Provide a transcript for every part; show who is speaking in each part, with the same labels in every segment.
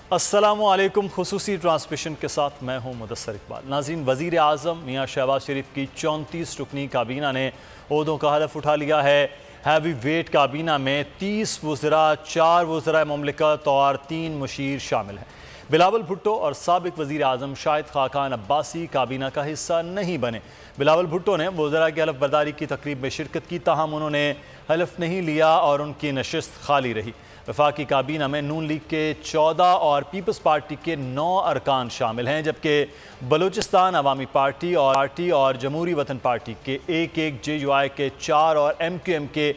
Speaker 1: अस्सलामुअलैकुम। खुसूसी ट्रांसमिशन के साथ मैं हूँ मुदस्सर इकबाल। नाज़रीन, वज़ीर आज़म मियाँ शहबाज शरीफ की 34 रुकनी काबीना ने ओहदों का हलफ उठा लिया है। हैवी वेट काबीना में 30 वज़रा, 4 वज़रा मुमलिकत और 3 मुशीर शामिल हैं। बिलावल भुट्टो और साबिक वज़ीर आज़म शाहिद खाकान अब्बासी काबीना का हिस्सा नहीं बने। बिलावल भुट्टो ने वज़रा की हलफ बर्दारी की तकरीब में शिरकत की, ताहम उन्होंने हलफ नहीं लिया और उनकी नशिस्त खाली रही। वफाकी काबीना में नून लीग के 14 और पीपल्स पार्टी के 9 अरकान शामिल हैं, जबकि बलूचिस्तान अवामी पार्टी और जमहूरी वतन पार्टी के एक JUI के 4 और MQM के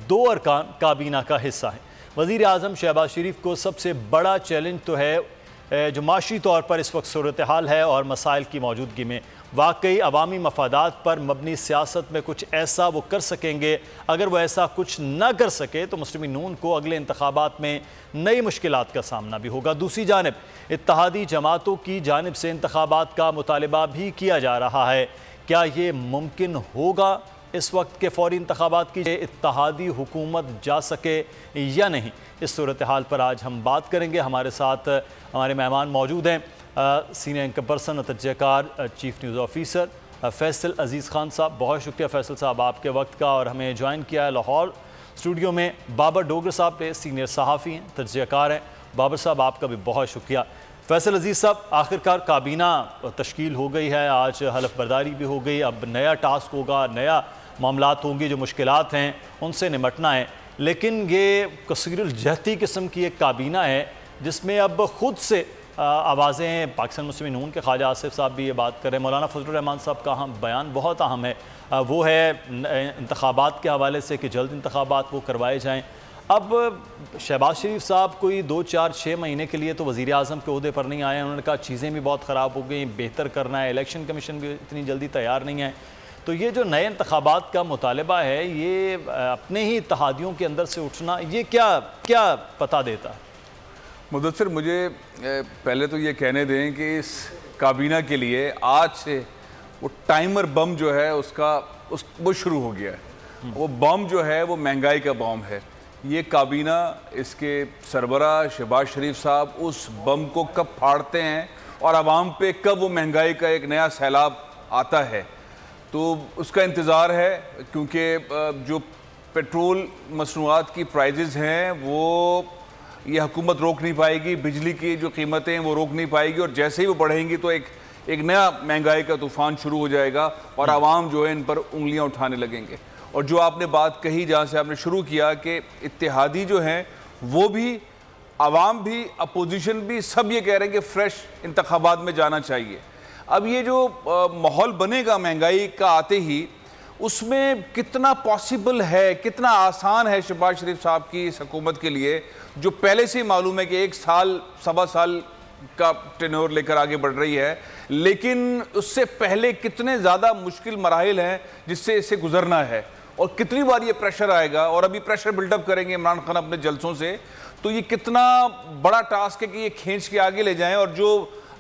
Speaker 1: 2 अरकान काबीना का हिस्सा हैं। वज़ीर आज़म शहबाज शरीफ को सबसे बड़ा चैलेंज तो है जो माशी तौर पर इस वक्त सूरत हाल है और मसाइल की मौजूदगी में वाकई अवामी मफादात पर मबनी सियासत में कुछ ऐसा वो कर सकेंगे। अगर वो ऐसा कुछ न कर सके तो मुस्लिम नून को अगले इंतखाबात में नई मुश्किलात का सामना भी होगा। दूसरी जानिब इत्तेहादी जमातों की जानिब से इंतखाबात का मुतालिबा भी किया जा रहा है। क्या ये मुमकिन होगा इस वक्त के फौरी इंतखाबात की इत्तेहादी हुकूमत जा सके या नहीं? इस सूरत हाल पर आज हम बात करेंगे। हमारे साथ हमारे मेहमान मौजूद हैं, सीनियर एंकर पर्सन, तजज़ियाकार, chief news officer Faisal Aziz Khan sahab. बहुत शुक्रिया फैसल साहब आपके वक्त का, और हमें ज्वाइन किया है लाहौर स्टूडियो में बाबर डोगर साहब पे, सीनियर सहाफ़ी हैं, तजज़ियाकार हैं। बाबर साहब आपका भी बहुत शुक्रिया। फैसल अजीज़ साहब, आखिरकार काबीना तश्कील हो गई है, आज हलफ बर्दारी भी हो गई, अब नया टास्क होगा, नया मामलात होंगे, जो मुश्किलात हैं उनसे निमटना है। लेकिन ये कसीरुल जहती किस्म की एक काबीना है जिसमें अब ख़ुद से आवाज़ें पाकिस्तान मुस्लिम नून के ख्वाजा आसिफ साहब भी ये बात कर रहे हैं, मौलाना फजलुर रहमान साहब का बयान बहुत अहम है, वो है इंतखाबात के हवाले से कि जल्द इंतखाबात वो करवाए जाएँ। अब शहबाज शरीफ साहब कोई 2, 4, 6 महीने के लिए तो वज़ीर आज़म के ओहदे पर नहीं आए। उन्होंने कहा चीज़ें भी बहुत ख़राब हो गई, बेहतर करना है, इलेक्शन कमीशन भी इतनी जल्दी तैयार नहीं है। तो ये जो नए इंतखाबात का मुतालबा है, ये अपने ही इत्तेहादियों के अंदर से उठना, ये क्या पता देता है?
Speaker 2: मुदस्सिर, मुझे पहले तो ये कहने दें कि इस काबीना के लिए आज से वो टाइमर बम जो है वो शुरू हो गया है। वो बम जो है वो महंगाई का बम है। ये काबीना, इसके सरबरा शहबाज शरीफ साहब उस बम को कब फाड़ते हैं और आवाम पे कब वो महंगाई का एक नया सैलाब आता है, तो उसका इंतज़ार है। क्योंकि जो पेट्रोल मसनूआत की प्राइजेज़ हैं वो ये हुकूमत रोक नहीं पाएगी, बिजली की जो कीमतें हैं वो रोक नहीं पाएगी, और जैसे ही वो बढ़ेंगी तो एक नया महंगाई का तूफ़ान शुरू हो जाएगा और आवाम जो है इन पर उंगलियां उठाने लगेंगे। और जो आपने बात कही, जहाँ से आपने शुरू किया कि इत्तेहादी जो हैं वो भी, आवाम भी, अपोजिशन भी, सब ये कह रहे हैं कि फ़्रेश इंतखाबात में जाना चाहिए। अब ये जो माहौल बनेगा महंगाई का आते ही, उसमें कितना पॉसिबल है, कितना आसान है शहबाज शरीफ साहब की इस हुकूमत के लिए, जो पहले से ही मालूम है कि 1 साल, 1.25 साल का टेन्योर लेकर आगे बढ़ रही है, लेकिन उससे पहले कितने ज़्यादा मुश्किल मराहिल हैं जिससे इसे गुजरना है, और कितनी बार ये प्रेशर आएगा, और अभी प्रेशर बिल्डअप करेंगे इमरान खान अपने जलसों से। तो ये कितना बड़ा टास्क है कि ये खींच के आगे ले जाएं। और जो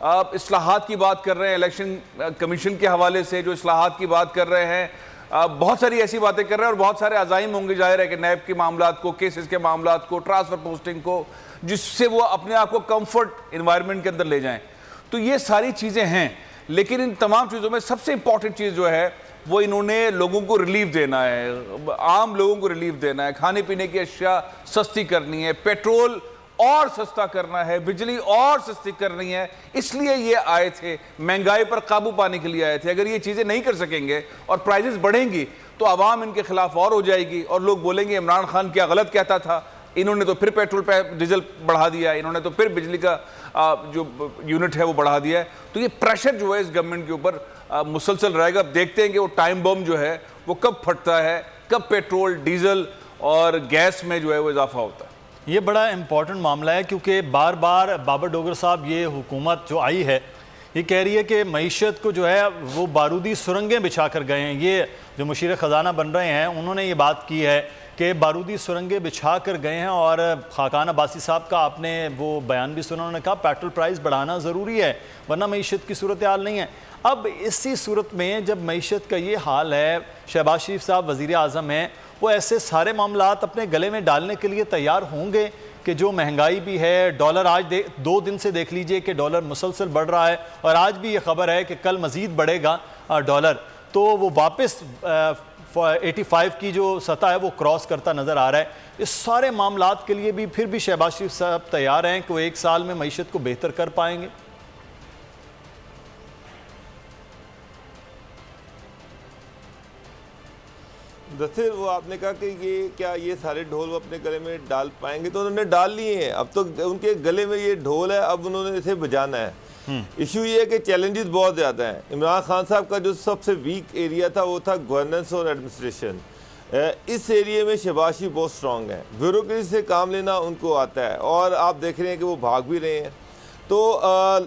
Speaker 2: आप इस्लाहात की बात कर रहे हैं, इलेक्शन कमीशन के हवाले से जो इस्लाहात की बात कर रहे हैं, बहुत सारी ऐसी बातें कर रहे हैं, और बहुत सारे अज़ाइम होंगे जाहिर है कि नैब के मामलात को, केसेस के मामलात को, ट्रांसफ़र पोस्टिंग को, जिससे वो अपने आप को कंफर्ट इन्वायरमेंट के अंदर ले जाएं। तो ये सारी चीज़ें हैं, लेकिन इन तमाम चीज़ों में सबसे इंपॉर्टेंट चीज़ जो है वो इन्होंने लोगों को रिलीफ देना है, आम लोगों को रिलीफ देना है। खाने पीने की अशिया सस्ती करनी है, पेट्रोल और सस्ता करना है, बिजली और सस्ती करनी है। इसलिए ये आए थे, महंगाई पर काबू पाने के लिए आए थे। अगर ये चीज़ें नहीं कर सकेंगे और प्राइजेस बढ़ेंगी तो आवाम इनके खिलाफ और हो जाएगी, और लोग बोलेंगे इमरान खान क्या गलत कहता था, इन्होंने तो फिर पेट्रोल पे डीजल बढ़ा दिया है, इन्होंने तो फिर बिजली का जो यूनिट है वो बढ़ा दिया है। तो ये प्रेशर जो है इस गवर्नमेंट के ऊपर मुसलसल रहेगा। अब देखते हैं कि वो टाइम बम जो है वो कब फटता है, कब पेट्रोल, डीजल और गैस में जो है वो इजाफा होता है।
Speaker 1: ये बड़ा इम्पॉर्टेंट मामला है, क्योंकि बार बार बाबर डोगर साहब, ये हुकूमत जो आई है ये कह रही है कि मईशत को जो है वो बारूदी सुरंगें बिछा कर गए हैं। ये जो मुशीर ख़जाना बन रहे हैं उन्होंने ये बात की है कि बारूदी सुरंगें बिछा कर गए हैं। और खाकान अब्बासी साहब का आपने वो बयान भी सुना, उन्होंने कहा पेट्रोल प्राइस बढ़ाना ज़रूरी है वरना मईशत की सूरत हाल नहीं है। अब इसी सूरत में जब मईशत का ये हाल है, शहबाज शरीफ साहब वज़ीर आज़म हैं, वो ऐसे सारे मामलात अपने गले में डालने के लिए तैयार होंगे कि जो महंगाई भी है, डॉलर आज 2 दिन से देख लीजिए कि डॉलर मुसलसल बढ़ रहा है और आज भी ये खबर है कि कल मज़ीद बढ़ेगा डॉलर, तो वो वापस 85 की जो सतह है वो क्रॉस करता नज़र आ रहा है। इस सारे मामलात के लिए भी फिर भी शहबाज शरीफ साहब तैयार हैं कि वो 1 साल में मईशत को बेहतर कर पाएंगे?
Speaker 3: दरअसल वो आपने कहा कि ये सारे ढोल वो अपने गले में डाल पाएंगे, तो उन्होंने डाल लिए हैं। अब तो उनके गले में ये ढोल है, अब उन्होंने इसे बजाना है। इशू ये है कि चैलेंजेस बहुत ज़्यादा हैं। इमरान खान साहब का जो सबसे वीक एरिया था वो था गवर्नेंस और एडमिनिस्ट्रेशन। इस एरिया में शहबाज शरीफ बहुत स्ट्रॉन्ग है, ब्यूरोक्रेसी से काम लेना उनको आता है और आप देख रहे हैं कि वो भाग भी रहे हैं। तो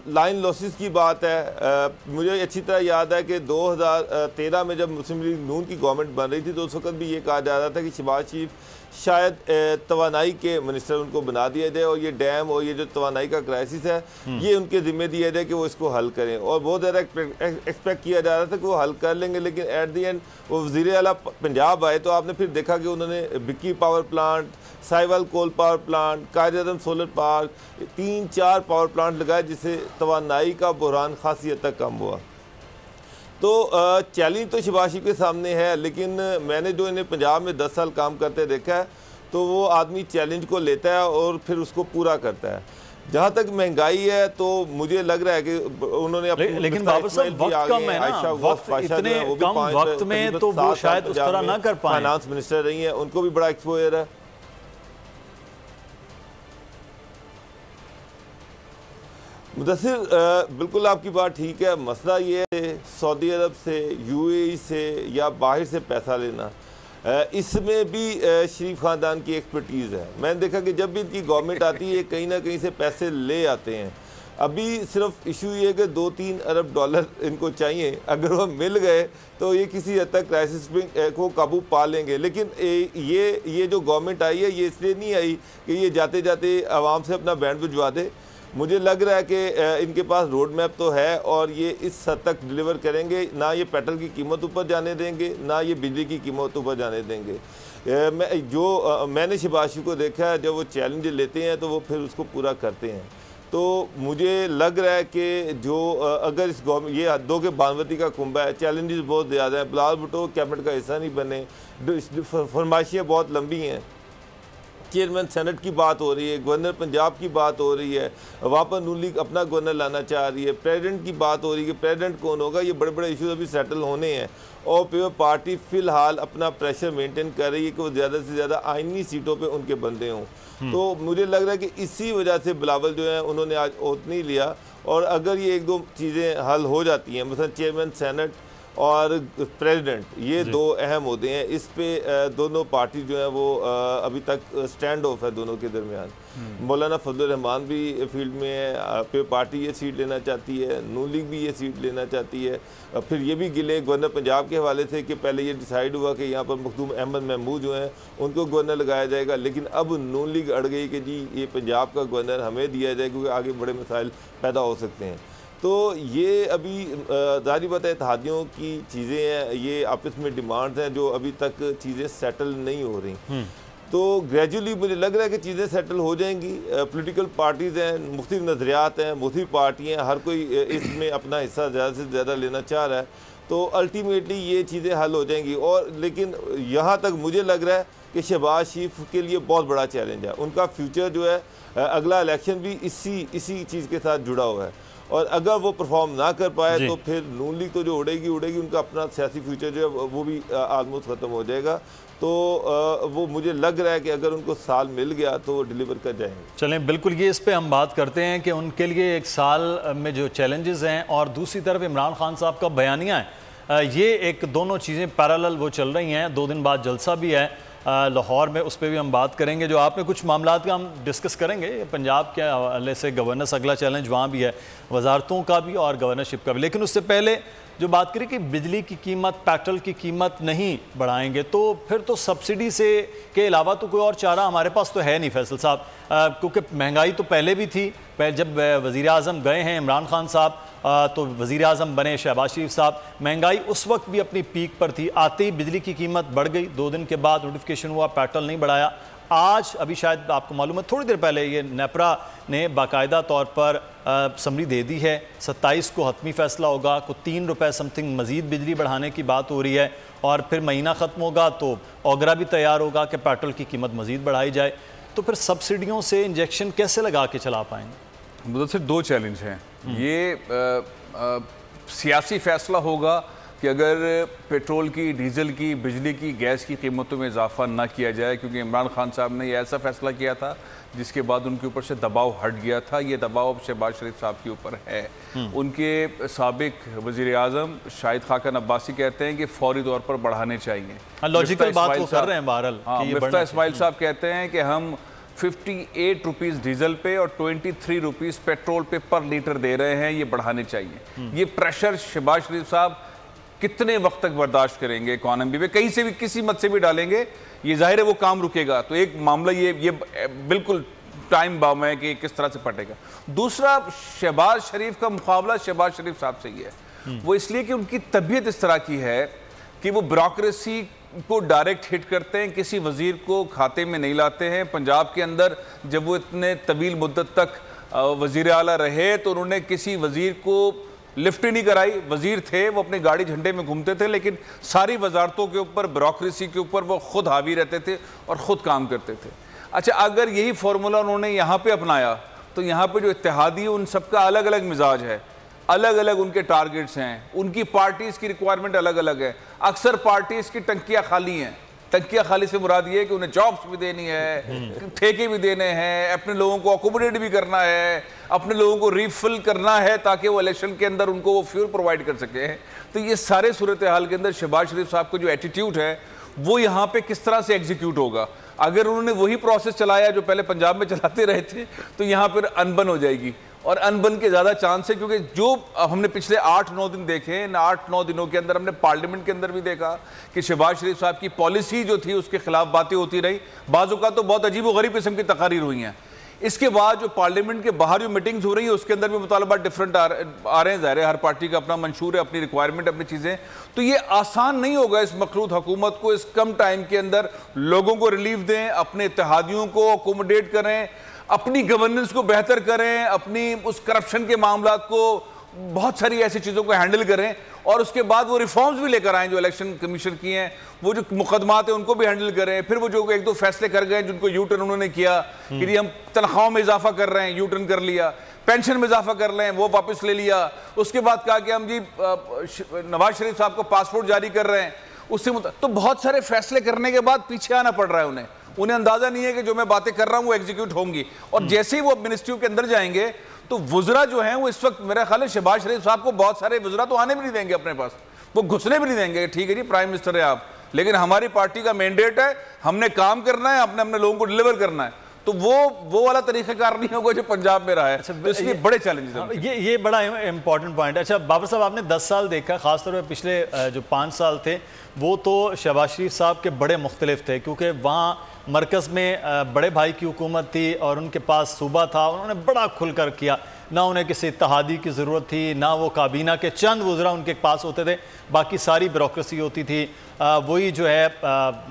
Speaker 3: लाइन लॉसेस की बात है। मुझे अच्छी तरह याद है कि 2013 में जब मुस्लिम लीग नून की गवर्नमेंट बन रही थी तो उस वक्त भी ये कहा जा रहा था कि शहबाज शरीफ शायद तवानाई के मिनिस्टर उनको बना दिया जाए और ये डैम और ये जो तवानाई का क्राइसिस है ये उनके ज़िम्मे दिया जाए कि वो इसको हल करें। और बहुत ज़्यादा एक्सपेक्ट किया जा रहा था कि वो हल कर लेंगे, लेकिन एट दी एंड वो वज़ीर आला पंजाब आए तो आपने फिर देखा कि उन्होंने Bhikki power plant, Sahiwal coal power plant, Quaid-e-Azam solar park, 3-4 power plant लगाए जिससे तवानाई का बहरान खासी हद तक कम हुआ। तो चैलेंज तो शहबाज शरीफ के सामने है, लेकिन मैंने जो इन्हें पंजाब में 10 साल काम करते देखा है तो वो आदमी चैलेंज को लेता है और फिर उसको पूरा करता है। जहाँ तक महंगाई है तो मुझे लग रहा है कि उन्होंने
Speaker 1: लेकिन बाबर साहब वक्त कम है ना, वक्त इतने कम वक्त में तो वो शायद उस तरह ना कर पाए।
Speaker 3: फाइनेंस मिनिस्टर रही हैं, उनको भी बड़ा एक्सपोजर है। मुदस्सिर, बिल्कुल आपकी बात ठीक है। मसला ये है सऊदी अरब से, यूएई से या बाहर से पैसा लेना, इसमें भी शरीफ ख़ानदान की एक्सपर्टीज़ है। मैंने देखा कि जब भी इनकी गवर्नमेंट आती है कहीं ना कहीं से पैसे ले आते हैं। अभी सिर्फ इशू ये है कि 2-3 अरब डॉलर इनको चाहिए, अगर वो मिल गए तो ये किसी हद तक क्राइसिस को काबू पा लेंगे। लेकिन ये जो गवर्नमेंट आई है ये इसलिए नहीं आई कि ये जाते जाते आवाम से अपना बैंड भिजवा दे। मुझे लग रहा है कि इनके पास रोड मैप तो है और ये इस हद तक डिलीवर करेंगे। ना ये पेट्रोल की कीमत ऊपर जाने देंगे, ना ये बिजली की कीमत ऊपर जाने देंगे। मैंने शहबाज शरीफ को देखा है, जब वो चैलेंज लेते हैं तो वो फिर उसको पूरा करते हैं। तो मुझे लग रहा है कि जो अगर इस गवर्नमेंट, ये हदों के बानवती का कुंभा है, चैलेंजेस बहुत ज़्यादा हैं। बिलावल भुट्टो कैबिनेट का हिस्सा नहीं बने, फरमाइशियाँ बहुत लंबी हैं। चेयरमैन सेनेट की बात हो रही है, गवर्नर पंजाब की बात हो रही है, वहाँ पर नून लीग अपना गवर्नर लाना चाह रही है, प्रेसिडेंट की बात हो रही है कि प्रेसिडेंट कौन होगा। ये बड़े बड़े इश्यूज अभी सेटल होने हैं और पीपल पार्टी फ़िलहाल अपना प्रेशर मेंटेन कर रही है कि वो ज़्यादा से ज़्यादा आइनी सीटों पे उनके बंदे हों। तो मुझे लग रहा है कि इसी वजह से बिलावल जो है उन्होंने आज ओथ नहीं लिया। और अगर ये 1-2 चीज़ें हल हो जाती हैं, मतलब चेयरमैन सेनेट और प्रेसिडेंट, ये 2 अहम होते हैं। इस पे दोनों पार्टी जो है वो अभी तक स्टैंड ऑफ है दोनों के दरमियान। मौलाना फजल रहमान भी फील्ड में है, फिर पार्टी ये सीट लेना चाहती है, नून लीग भी ये सीट लेना चाहती है। फिर ये भी गिले गवर्नर पंजाब के हवाले से कि पहले ये डिसाइड हुआ कि यहाँ पर मखदूम अहमद महमूद जो हैं उनको गवर्नर लगाया जाएगा, लेकिन अब नून लीग अड़ गई कि जी ये पंजाब का गवर्नर हमें दिया जाए क्योंकि आगे बड़े मसाइल पैदा हो सकते हैं। तो ये अभी ज़ाहिर बात है इत्तेहादियों की चीज़ें हैं, ये आपस में डिमांड्स हैं जो अभी तक चीज़ें सेटल नहीं हो रही। तो ग्रेजुअली मुझे लग रहा है कि चीज़ें सेटल हो जाएंगी। पॉलिटिकल पार्टीज़ हैं, मुख्तलिफ नज़रियात हैं, मुख्तलिफ पार्टियाँ, हर कोई इसमें अपना हिस्सा ज़्यादा से ज़्यादा लेना चाह रहा है। तो अल्टीमेटली ये चीज़ें हल हो जाएंगी। और लेकिन यहाँ तक मुझे लग रहा है कि शहबाज शरीफ के लिए बहुत बड़ा चैलेंज है। उनका फ्यूचर जो है, अगला इलेक्शन भी इसी चीज़ के साथ जुड़ा हुआ है। और अगर वो परफॉर्म ना कर पाए तो फिर नून लीग तो जो उड़ेगी, उनका अपना सियासी फ्यूचर जो है वो भी आलमोस्ट ख़त्म हो जाएगा। तो वो मुझे लग रहा है कि अगर उनको साल मिल गया तो वो डिलीवर कर जाएंगे।
Speaker 1: चलें, बिल्कुल ये इस पे हम बात करते हैं कि उनके लिए 1 साल में जो चैलेंजेस हैं और दूसरी तरफ इमरान खान साहब का बयानिया है, ये एक दोनों चीज़ें पैरेलल वो चल रही हैं। 2 दिन बाद जलसा भी है लाहौर में, उस पर भी हम बात करेंगे। जो आपने कुछ मामलात का हम डिस्कस करेंगे, पंजाब के हवाले से गवर्नेंस, अगला चैलेंज वहाँ भी है, वजारतों का भी और गवर्नरशिप का भी। लेकिन उससे पहले जो बात करें कि बिजली की कीमत, पेट्रोल की कीमत नहीं बढ़ाएंगे तो फिर तो सब्सिडी से के अलावा तो कोई और चारा हमारे पास तो है नहीं फैसल साहब, क्योंकि महंगाई तो पहले भी थी। जब वज़ीर आज़म गए हैं इमरान खान साहब तो वज़ीर आज़म बने शहबाज शरीफ साहब, महंगाई उस वक्त भी अपनी पीक पर थी। आते ही बिजली की कीमत बढ़ गई, 2 दिन के बाद नोटिफिकेशन हुआ, पेट्रोल नहीं बढ़ाया। आज अभी शायद आपको मालूम है थोड़ी देर पहले ये नेपरा ने बाकायदा तौर पर समरी दे दी है, 27 को हतमी फैसला होगा, को 3 रुपये समथिंग मजीद बिजली बढ़ाने की बात हो रही है और फिर महीना ख़त्म होगा तो ओगरा भी तैयार होगा कि पेट्रोल की कीमत मजीद बढ़ाई जाए। तो फिर सब्सिडियों से इंजेक्शन कैसे लगा के चला पाएंगे?
Speaker 2: मुझे 2 चैलेंज हैं। ये सियासी फैसला होगा कि अगर पेट्रोल की, डीजल की, बिजली की, गैस की कीमतों में इजाफा ना किया जाए, क्योंकि इमरान खान साहब ने यह ऐसा फैसला किया था जिसके बाद उनके ऊपर से दबाव हट गया था। ये दबाव अब शहबाज शरीफ साहब के ऊपर है। उनके साबिक वज़ीर आज़म शाहिद खाकन अब्बासी कहते हैं कि फौरी तौर पर बढ़ाने चाहिए।
Speaker 1: लॉजिकल बात वो कर रहे हैं बहरहाल।
Speaker 2: मिफ्ता इस्माइल साहब कहते हैं कि हम 58 रुपीज़ डीजल पे और 23 रुपीज़ पेट्रोल पे पर लीटर दे रहे हैं, ये बढ़ाने चाहिए। ये प्रेशर शहबाज शरीफ साहब कितने वक्त तक बर्दाश्त करेंगे? इकॉनमी में कहीं से भी किसी मत से भी डालेंगे, ये जाहिर है वो काम रुकेगा। तो एक मामला ये बिल्कुल टाइम बम है कि किस तरह से पटेगा। दूसरा, शहबाज शरीफ का मुकाबला शहबाज शरीफ साहब से ही है। वो इसलिए कि उनकी तबीयत इस तरह की है कि वो ब्यूरोक्रेसी को डायरेक्ट हिट करते हैं, किसी वजीर को खाते में नहीं लाते हैं। पंजाब के अंदर जब वो इतने तवील मुद्दत तक वजीर आला रहे तो उन्होंने किसी वजीर को लिफ्ट ही नहीं कराई। वजीर थे, वो अपनी गाड़ी झंडे में घूमते थे, लेकिन सारी वजारतों के ऊपर, ब्यूरोक्रेसी के ऊपर वो खुद हावी रहते थे और ख़ुद काम करते थे। अच्छा, अगर यही फार्मूला उन्होंने यहाँ पे अपनाया तो यहाँ पे जो इत्तेहादी, उन सबका अलग अलग मिजाज है, अलग अलग उनके टारगेट्स हैं, उनकी पार्टीज़ की रिक्वायरमेंट अलग अलग है। अक्सर पार्टीज़ की टंकियाँ खाली हैं। टंकियाँ खाली से मुराद ये है कि उन्हें जॉब्स भी देनी है, ठेके भी देने हैं, अपने लोगों को अकोमोडेट भी करना है, अपने लोगों को रीफिल करना है ताकि वो इलेक्शन के अंदर उनको वो फ्यूल प्रोवाइड कर सके। तो ये सारे सूरत हाल के अंदर शहबाज शरीफ साहब का जो एटीट्यूड है वो यहाँ पे किस तरह से एग्जीक्यूट होगा। अगर उन्होंने वही प्रोसेस चलाया जो पहले पंजाब में चलाते रहे थे तो यहाँ पर अनबन हो जाएगी, और अनबन के ज़्यादा चांस है। क्योंकि जो हमने पिछले 8-9 दिन देखे, इन 8-9 दिनों के अंदर हमने पार्लियामेंट के अंदर भी देखा कि शहबाज शरीफ साहब की पॉलिसी जो थी उसके खिलाफ बातें होती रही, बाज़ों का तो बहुत अजीब व गरीब किस्म की तकारीर हुई हैं। इसके बाद जो पार्लियामेंट के बाहर जो मीटिंग्स हो रही है उसके अंदर भी मुतालबा डिफरेंट आ रहे हैं। ज़ाहिर है हर पार्टी का अपना मंशूर है, अपनी रिक्वायरमेंट, अपनी चीज़ें। तो ये आसान नहीं होगा इस मखलूत हुकूमत को इस कम टाइम के अंदर लोगों को रिलीफ दें, अपने इत्तेहादियों को अकोमोडेट करें, अपनी गवर्नेंस को बेहतर करें, अपनी उस करप्शन के मामला को, बहुत सारी ऐसी चीज़ों को हैंडल करें, और उसके बाद वो रिफॉर्म्स भी लेकर आएँ जो इलेक्शन कमीशन की हैं, वो जो मुकदमात हैं उनको भी हैंडल करें। फिर वो जो 1-2 फैसले कर गए जिनको यू टर्न उन्होंने किया कि हम तनख्वाहों में इजाफा कर रहे हैं, यू टर्न कर लिया, पेंशन में इजाफा कर रहे हैं, वो वापस ले लिया। उसके बाद कहा कि हम जी नवाज शरीफ साहब को पासपोर्ट जारी कर रहे हैं, उससे तो बहुत सारे फैसले करने के बाद पीछे आना पड़ रहा है उन्हें अंदाजा नहीं है कि जो मैं बातें कर रहा हूं वो एग्जीक्यूट होंगी। और जैसे ही वो मिनिस्ट्रियों के अंदर जाएंगे तो वुज़रा जो हैं वो इस वक्त मेरा ख्याल है शहबाज शरीफ साहब को बहुत सारे वुज़रा तो आने भी नहीं देंगे अपने पास, वो घुसने भी नहीं देंगे। ठीक है जी, प्राइम मिनिस्टर है आप, लेकिन हमारी पार्टी का मैंडेट है, हमने काम करना है, अपने लोगों को डिलीवर करना है। तो वो वाला तरीक़ाकार नहीं होगा जो पंजाब में रहा है। तो इसलिए बड़े चैलेंजेस हैं।
Speaker 1: ये बड़ा इंपॉर्टेंट पॉइंट है। अच्छा बाबर साहब, आपने 10 साल देखा, खासतौर पर पिछले जो 5 साल थे वो तो शहबाज शरीफ साहब के बड़े मुख्तलिफ थे, क्योंकि वहाँ मरकज़ में बड़े भाई की हुकूमत थी और उनके पास सूबा था, उन्होंने बड़ा खुलकर किया, ना उन्हें किसी इत्तेहादी की ज़रूरत थी, ना वो काबीना के चंद वज़रा उनके पास होते थे, बाकी सारी ब्यूरोक्रेसी होती थी। वही जो है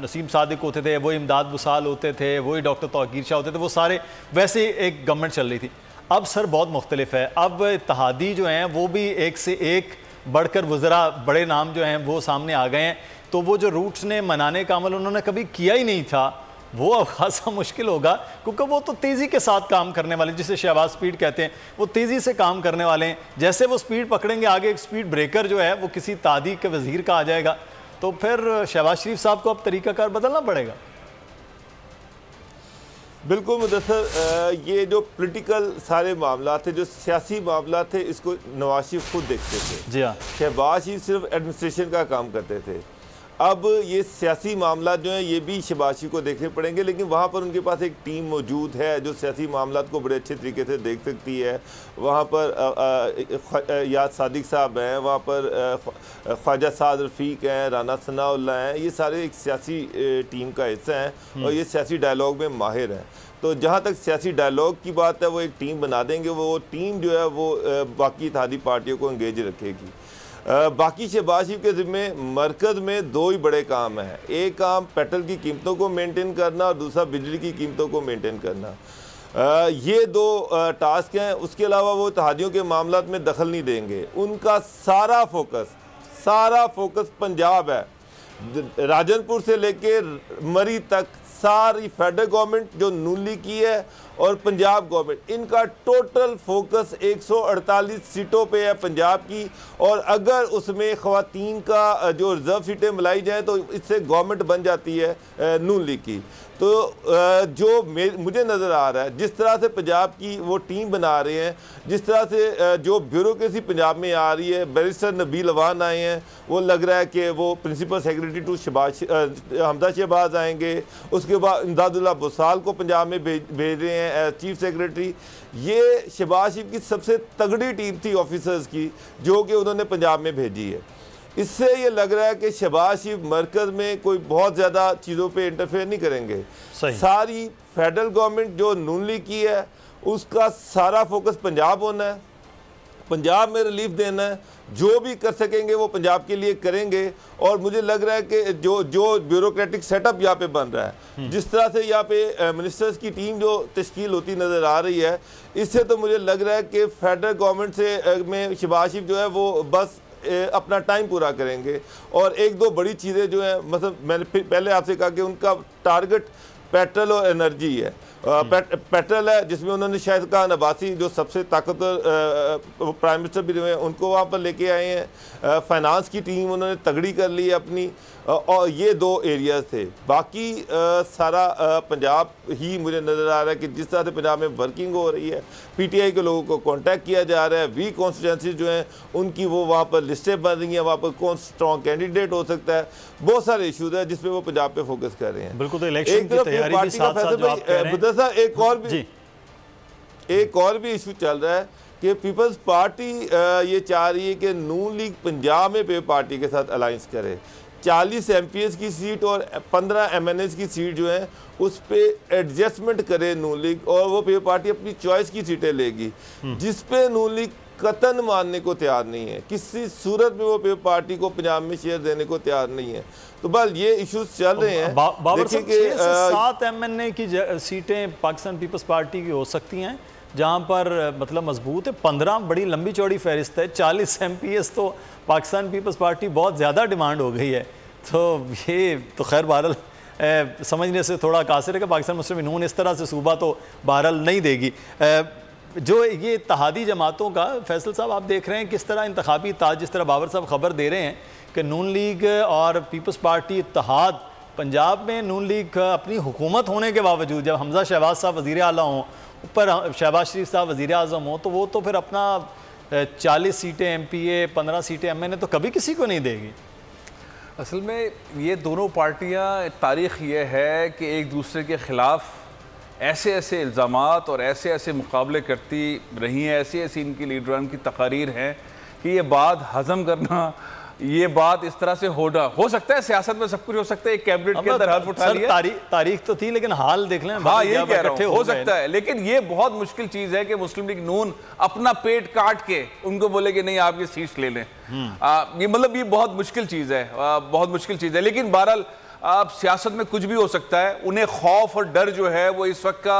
Speaker 1: नसीम सादिक होते थे, वही इमदाद वसाल होते थे, वही डॉक्टर तौकीर शाह होते थे, वो सारे वैसे एक गवर्नमेंट चल रही थी। अब सर बहुत मुख्तलिफ है, अब इत्तेहादी जो हैं वो भी एक से एक बढ़कर वज़रा, बड़े नाम जो हैं वो सामने आ गए हैं। तो वो जो रूट्स ने मनाने का अमल उन्होंने कभी किया ही नहीं था, वो अब खासा मुश्किल होगा, क्योंकि वो तो तेज़ी के साथ काम करने वाले, जिसे शहबाज स्पीड कहते हैं, वो तेज़ी से काम करने वाले हैं। जैसे वो स्पीड पकड़ेंगे आगे एक स्पीड ब्रेकर जो है वो किसी तादी के वज़ीर का आ जाएगा, तो फिर शहबाज शरीफ साहब को अब तरीक़ाकार बदलना पड़ेगा।
Speaker 3: बिल्कुल मुदस्सर, ये जो पॉलिटिकल सारे मामला थे, जो सियासी मामला थे, इसको नवाज शरीफ खुद देखते थे। जी हाँ, शहबाज शरीफ सिर्फ एडमिनिस्ट्रेशन का काम करते थे। अब ये सियासी मामला जो है ये भी शहबाज शरीफ को देखने पड़ेंगे, लेकिन वहाँ पर उनके पास एक टीम मौजूद है जो सियासी मामला को बड़े अच्छे तरीके से देख सकती है। वहाँ पर याद सादिक साहब हैं, वहाँ पर ख्वाजा साद रफ़ीक हैं, राना सनाउल्लाह हैं, ये सारे एक सियासी टीम का हिस्सा हैं और ये सियासी डायलॉग में माहिर हैं। तो जहाँ तक सियासी डायलॉग की बात है, वो एक टीम बना देंगे, वो टीम जो है वो बाकी इत्तेहादी पार्टियों को इंगेज रखेगी। बाकी शहबाज शरीफ के ज़िम्मे मरकज़ में दो ही बड़े काम हैं। एक काम पेट्रोल की कीमतों को मेंटेन करना और दूसरा बिजली की कीमतों को मेंटेन करना। ये दो टास्क हैं। उसके अलावा वो इत्तेहादियों के मामलात में दखल नहीं देंगे। उनका सारा फोकस पंजाब है। राजनपुर से लेके मरी तक सारी फेडरल गवर्नमेंट जो नून लीग की है और पंजाब गवर्नमेंट, इनका टोटल फोकस 148 सीटों पे है पंजाब की। और अगर उसमें ख़वातीन का जो रिजर्व सीटें मिलाई जाएँ तो इससे गवर्नमेंट बन जाती है नून लीग की। तो जो मुझे नज़र आ रहा है जिस तरह से पंजाब की वो टीम बना रहे हैं, जिस तरह से जो ब्यूरोक्रेसी पंजाब में आ रही है, बैरिस्टर नबील अवान आए हैं, वो लग रहा है कि वो principal secretary to Hamza Shahbaz आएंगे। उसके बाद इमदादुल्लाह बुसाल को पंजाब में भेज रहे हैं चीफ सेक्रेटरी। ये शहबाज शरीफ की सबसे तगड़ी टीम थी ऑफिसर्स की जो कि उन्होंने पंजाब में भेजी है। इससे ये लग रहा है कि शहबाज शरीफ मरकज़ में कोई बहुत ज़्यादा चीज़ों पे इंटरफेयर नहीं करेंगे। सारी फेडरल गवर्नमेंट जो नून लीग की है उसका सारा फोकस पंजाब होना है, पंजाब में रिलीफ देना है। जो भी कर सकेंगे वो पंजाब के लिए करेंगे। और मुझे लग रहा है कि जो ब्यूरोक्रेटिक सेटअप यहाँ पे बन रहा है, जिस तरह से यहाँ पे मिनिस्टर्स की टीम जो तश्कील होती नज़र आ रही है, इससे तो मुझे लग रहा है कि फेडरल गवर्नमेंट से में शहबाज शरीफ जो है वो बस अपना टाइम पूरा करेंगे। और एक दो बड़ी चीज़ें जो हैं, मतलब मैंने पहले आपसे कहा कि उनका टारगेट पेट्रोल और एनर्जी है। पेट्रोल है जिसमें उन्होंने शायद खान अब्बासी जो सबसे ताकतवर प्राइम मिनिस्टर भी रहे हैं उनको वहाँ पर लेके आए हैं। फाइनेंस की टीम उन्होंने तगड़ी कर ली है अपनी। और ये दो एरियाज़ थे। बाकी सारा पंजाब ही मुझे नज़र आ रहा है कि जिस तरह से पंजाब में वर्किंग हो रही है, पीटीआई के लोगों को कांटेक्ट किया जा रहा है। वीक कॉन्स्टिट्यूंसीज जो हैं उनकी वो वहाँ पर लिस्टें बन रही हैं, वहाँ पर कौन स्ट्रॉन्ग कैंडिडेट हो सकता है। बहुत सारे इशूज़ हैं जिसपे वो पंजाब पे फोकस कर रहे हैं।
Speaker 1: बिल्कुल, तो इलेक्शन की तैयारी भी साथ साथ जो आप कह रहे हैं।
Speaker 3: एक और भी इशू चल रहा है कि पीपल्स पार्टी ये चाह रही है कि नून लीग पंजाब में पे पार्टी के साथ अलायंस करे। 40 MPs की सीट और 15 MNAs की सीट जो है उस पर एडजस्टमेंट करे नून लीग और वो पे पार्टी अपनी चॉइस की सीटें लेगी, जिस पे नून लीग कतन मानने को तैयार नहीं है। किसी सूरत में वो पे पार्टी को पंजाब में शेयर देने को तैयार नहीं है। तो बस ये इश्यूज चल रहे हैं।
Speaker 1: देखिए कि 7 MNA की सीटें पाकिस्तान पीपल्स पार्टी की हो सकती हैं जहां पर मतलब मजबूत है। 15 बड़ी लंबी चौड़ी फहरिस्त है। 40 MPs तो पाकिस्तान पीपल्स पार्टी बहुत ज़्यादा डिमांड हो गई है। तो ये तो खैर बहरहाल समझने से थोड़ा कासिर है कि पाकिस्तान मुस्लिम नून इस तरह से सूबा तो बहरहाल नहीं देगी। जो ये इत्तेहादी जमातों का, फैसल साहब आप देख रहे हैं किस तरह इंतखाबी ताज, जिस तरह बाबर साहब खबर दे रहे हैं कि नून लीग और पीपल्स पार्टी इत्तेहाद, पंजाब में नून लीग अपनी हुकूमत होने के बावजूद जब हमजा शहबाज साहब वज़ीर आला हों, ऊपर शहबाज शरीफ साहब वज़ीर आज़म हो, तो वो तो फिर अपना 40 सीटें MPA 15 सीटें MNA तो कभी किसी को नहीं देगी।
Speaker 2: असल में ये दोनों पार्टियां, तारीख़ ये है कि एक दूसरे के ख़िलाफ़ ऐसे ऐसे इल्ज़ामात और ऐसे ऐसे मुकाबले करती रही हैं, ऐसी ऐसी इनकी लीडरान की तकारीर हैं कि ये बात हज़म करना, ये बात इस तरह से हो सकता है। सियासत में सब कुछ हो सकता है। एक कैबिनेट के अंदर हल्फ उठा लिया, तारीख तो थी लेकिन हाल देख लें। हाँ, यही कह रहा हूं, हो सकता है। लेकिन ये बहुत मुश्किल चीज़ है कि मुस्लिम लीग नून अपना पेट काट के उनको बोले कि नहीं आप ये सीट्स ले लें। ये मतलब ये बहुत मुश्किल चीज़ है, बहुत मुश्किल चीज़ है। लेकिन बहरहाल आप सियासत में कुछ भी हो सकता है। उन्हें खौफ और डर जो है वो इस वक्त का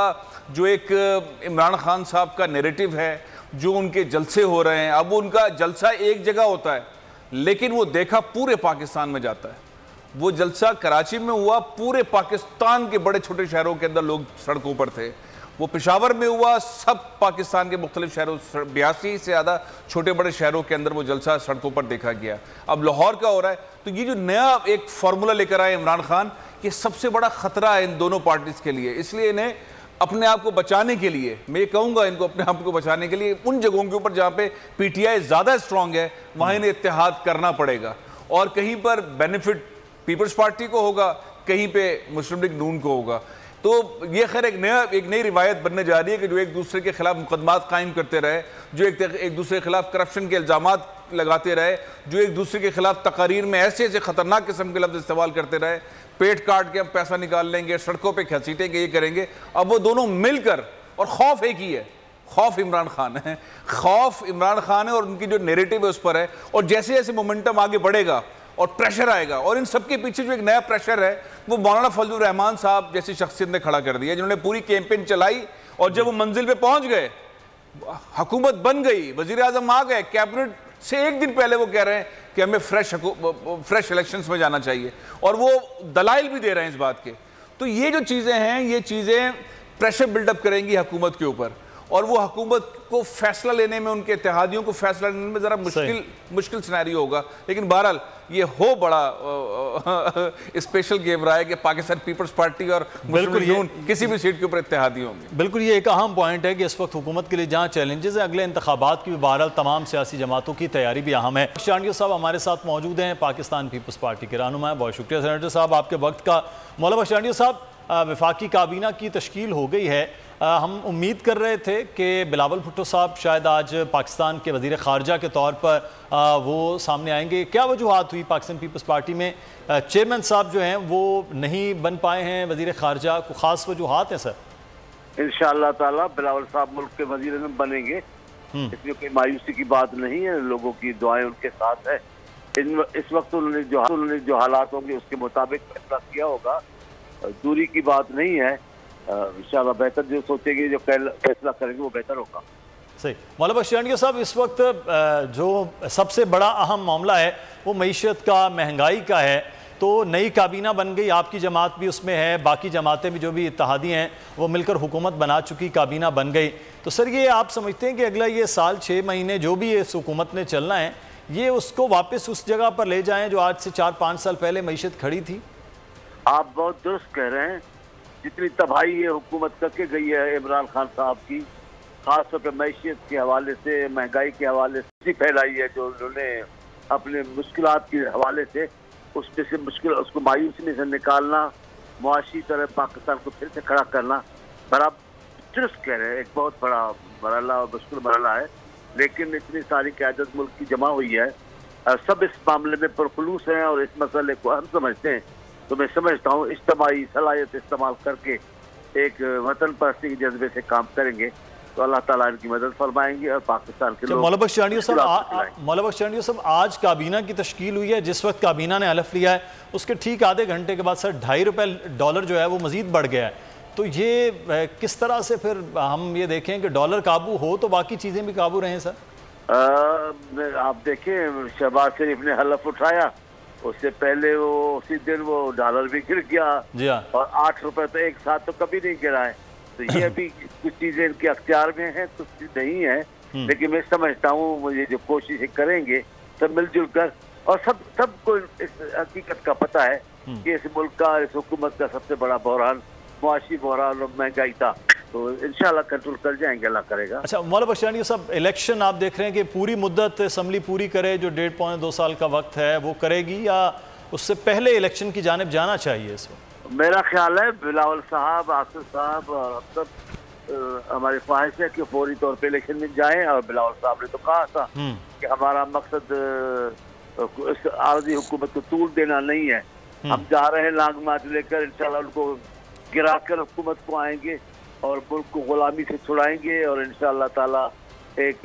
Speaker 2: जो एक इमरान खान साहब का नैरेटिव है, जो उनके जलसे हो रहे हैं, अब उनका जलसा एक जगह होता है लेकिन वो देखा पूरे पाकिस्तान में जाता है। वो जलसा कराची में हुआ, पूरे पाकिस्तान के बड़े छोटे शहरों के अंदर लोग सड़कों पर थे। वो पेशावर में हुआ, सब पाकिस्तान के मुख्तलिफ शहरों 82 से ज़्यादा छोटे बड़े शहरों के अंदर वो जलसा सड़कों पर देखा गया। अब लाहौर का हो रहा है। तो ये जो नया एक फार्मूला लेकर आए इमरान खान, ये सबसे बड़ा ख़तरा है इन दोनों पार्टीज़ के लिए। इसलिए इन्हें अपने आप को बचाने के लिए, मैं ये कहूँगा इनको अपने आप को बचाने के लिए उन जगहों के ऊपर जहाँ पे PTI ज़्यादा स्ट्रॉन्ग है वहाँ इन्हें इत्तेहाद करना पड़ेगा। और कहीं पर बेनिफिट पीपल्स पार्टी को होगा, कहीं पे मुस्लिम लीग नून को होगा। तो ये खैर एक नई रिवायत बनने जा रही है कि जो एक दूसरे के खिलाफ मुकदमात कायम करते रहे, जो एक दूसरे के खिलाफ करप्शन के इल्ज़ामात लगाते रहे, जो एक दूसरे के खिलाफ तकारीर में ऐसे ऐसे खतरनाक किस्म के लफ्ज़ इस्तेमाल करते रहे, पेट काट के हम पैसा निकाल लेंगे, सड़कों पे घसीटेंगे, ये करेंगे। अब वो दोनों मिलकर, और खौफ एक ही है, खौफ इमरान खान है, खौफ इमरान खान है और उनकी जो नैरेटिव है उस पर है। और जैसे जैसे मोमेंटम आगे बढ़ेगा और प्रेशर आएगा, और इन सबके पीछे जो एक नया प्रेशर है वो मौलाना फजलुर रहमान साहब जैसी शख्सियत ने खड़ा कर दिया, जिन्होंने पूरी कैंपेन चलाई और जब वो मंजिल पे पहुंच गए, हुकूमत बन गई, वजीर आजम आ गए, कैबिनेट से एक दिन पहले वो कह रहे हैं कि हमें फ्रेश इलेक्शंस में जाना चाहिए, और वो दलाइल भी दे रहे हैं इस बात के। तो ये जो चीज़ें हैं, ये चीज़ें प्रेशर बिल्डअप करेंगी हुकूमत के ऊपर, और वो हुकूमत को फैसला लेने में, उनके इत्तेहादियों को फैसला लेने में ज़रा मुश्किल सिनेरियो होगा। लेकिन बहरहाल ये हो बड़ा स्पेशल गेम रहा है कि पाकिस्तान पीपल्स पार्टी और
Speaker 1: बिल्कुल ये
Speaker 2: किसी भी सीट के ऊपर इत्तेहादी होंगे।
Speaker 1: बिल्कुल ये एक अहम पॉइंट है कि इस वक्त हुकूमत के लिए जहाँ चैलेंजेस है, अगले इंतखाबात की भी बहरहाल तमाम सियासी जमातों की तैयारी भी अहम है। शांडियो साहब हमारे साथ मौजूद हैं, पाकिस्तान पीपल्स पार्टी के रहनुमा। बहुत शुक्रिया सेनेटर साहब आपके वक्त का। मौलाना शांडियो साहब, वफाकी काबीना की तश्कील हो गई है। हम उम्मीद कर रहे थे कि बिलावल भुट्टो साहब शायद आज पाकिस्तान के वज़ीर ख़ारजा के तौर पर वो सामने आएंगे। क्या वजूहात हुई पाकिस्तान पीपल्स पार्टी में चेयरमैन साहब जो हैं वो नहीं बन पाए हैं वज़ीर ख़ारजा? को ख़ास वजूहात हैं सर?
Speaker 4: इंशाअल्लाह ताला बिलावल साहब मुल्क के वज़ीर आज़म बनेंगे, इसमें कोई मायूसी की बात नहीं है। लोगों की दुआएं उनके साथ है। इस वक्त उन्होंने जो हालात होंगे उसके मुताबिक फैसला किया होगा, दूरी की बात नहीं है। इंशाअल्लाह बेहतर जो सोचेंगे, जो फैसला करेंगे वो बेहतर होगा।
Speaker 1: सही। मौलाना शांडियो साहब, इस वक्त जो सबसे बड़ा अहम मामला है वो मईशत का, महंगाई का है। तो नई काबीना बन गई, आपकी जमात भी उसमें है, बाकी जमातें भी जो भी इत्तेहादी हैं वो मिलकर हुकूमत बना चुकी, काबीना बन गई। तो सर ये आप समझते हैं कि अगला ये साल 6 महीने जो भी इस हुकूमत ने चलना है, ये उसको वापस उस जगह पर ले जाएं जो आज से 4-5 साल पहले मईशत खड़ी थी?
Speaker 4: आप बहुत दुरुस्त कह रहे हैं। जितनी तबाही ये हुकूमत करके गई है इमरान खान साहब की, खासतौर पर मैशियत के हवाले से, महंगाई के हवाले से फैलाई है, जो उन्होंने अपने मुश्किलात के हवाले से उसमें से मुश्किल, उसको मायूसी में से निकालना, मुआशी तरह पाकिस्तान को फिर से खड़ा करना, बराबर दुरुस्त कह रहे हैं। एक बहुत बड़ा मरहला और मुश्किल मरहला है, लेकिन इतनी सारी क़यादत मुल्क की जमा हुई है, सब इस मामले में पुरखुलूस हैं और इस मसले को हम समझते हैं। तो मैं समझता हूँ इज्तिमाई सलाहियत इस्तेमाल करके एक वतन परस्ती के जज्बे से काम करेंगे तो अल्लाह ताला इनकी मदद फरमाएंगे और पाकिस्तान के लोग।
Speaker 1: मौलाना शांडियो साहब, आज काबीना की तश्कील हुई है, जिस वक्त काबीना ने हलफ लिया है उसके ठीक आधे घंटे के बाद सर $2.5 जो है वो मजीद बढ़ गया है। तो ये किस तरह से फिर हम ये देखें कि डॉलर काबू हो तो बाकी चीज़ें भी काबू रहें सर?
Speaker 4: आप देखें, शहबाज शरीफ ने हलफ उठाया, उससे पहले वो उसी दिन वो डॉलर भी गिर गया
Speaker 1: जी हाँ।
Speaker 4: और 8 रुपए तो एक साथ तो कभी नहीं गिरा है। तो ये अभी कुछ चीजें इनके अख्तियार में है, कुछ चीज नहीं है। लेकिन मैं समझता हूँ मुझे जो कोशिशें करेंगे सब मिलजुल कर, और सबको इस हकीकत का पता है कि इस मुल्क का, इस हुकूमत का सबसे बड़ा बहरान मुआशी बहरान और महंगाई था। तो इंशाल्लाह कंट्रोल कर जाएंगे, अल्लाह करेगा।
Speaker 1: अच्छा मौलाना शांडियो साहब, इलेक्शन आप देख रहे हैं कि पूरी मुद्दत असम्बली पूरी करे, जो 1.5-2 साल का वक्त है वो करेगी, या उससे पहले इलेक्शन की जानिब जाना चाहिए इस वक्त?
Speaker 4: मेरा ख्याल है बिलावल साहब, आसिफ साहब और अब सब हमारी ख्वाहिश है कि फौरी तौर पे इलेक्शन में जाएं। और बिलावल साहब ने तो कहा था कि हमारा मकसद इस आरजी हुकूमत को तूल देना नहीं है, हम जा रहे हैं लांग मार्च लेकर, इंशाल्लाह उनको गिरा कर हुकूमत को आएंगे और मुल्क को गुलामी से छुड़ाएंगे। और इंशाअल्लाह ताला एक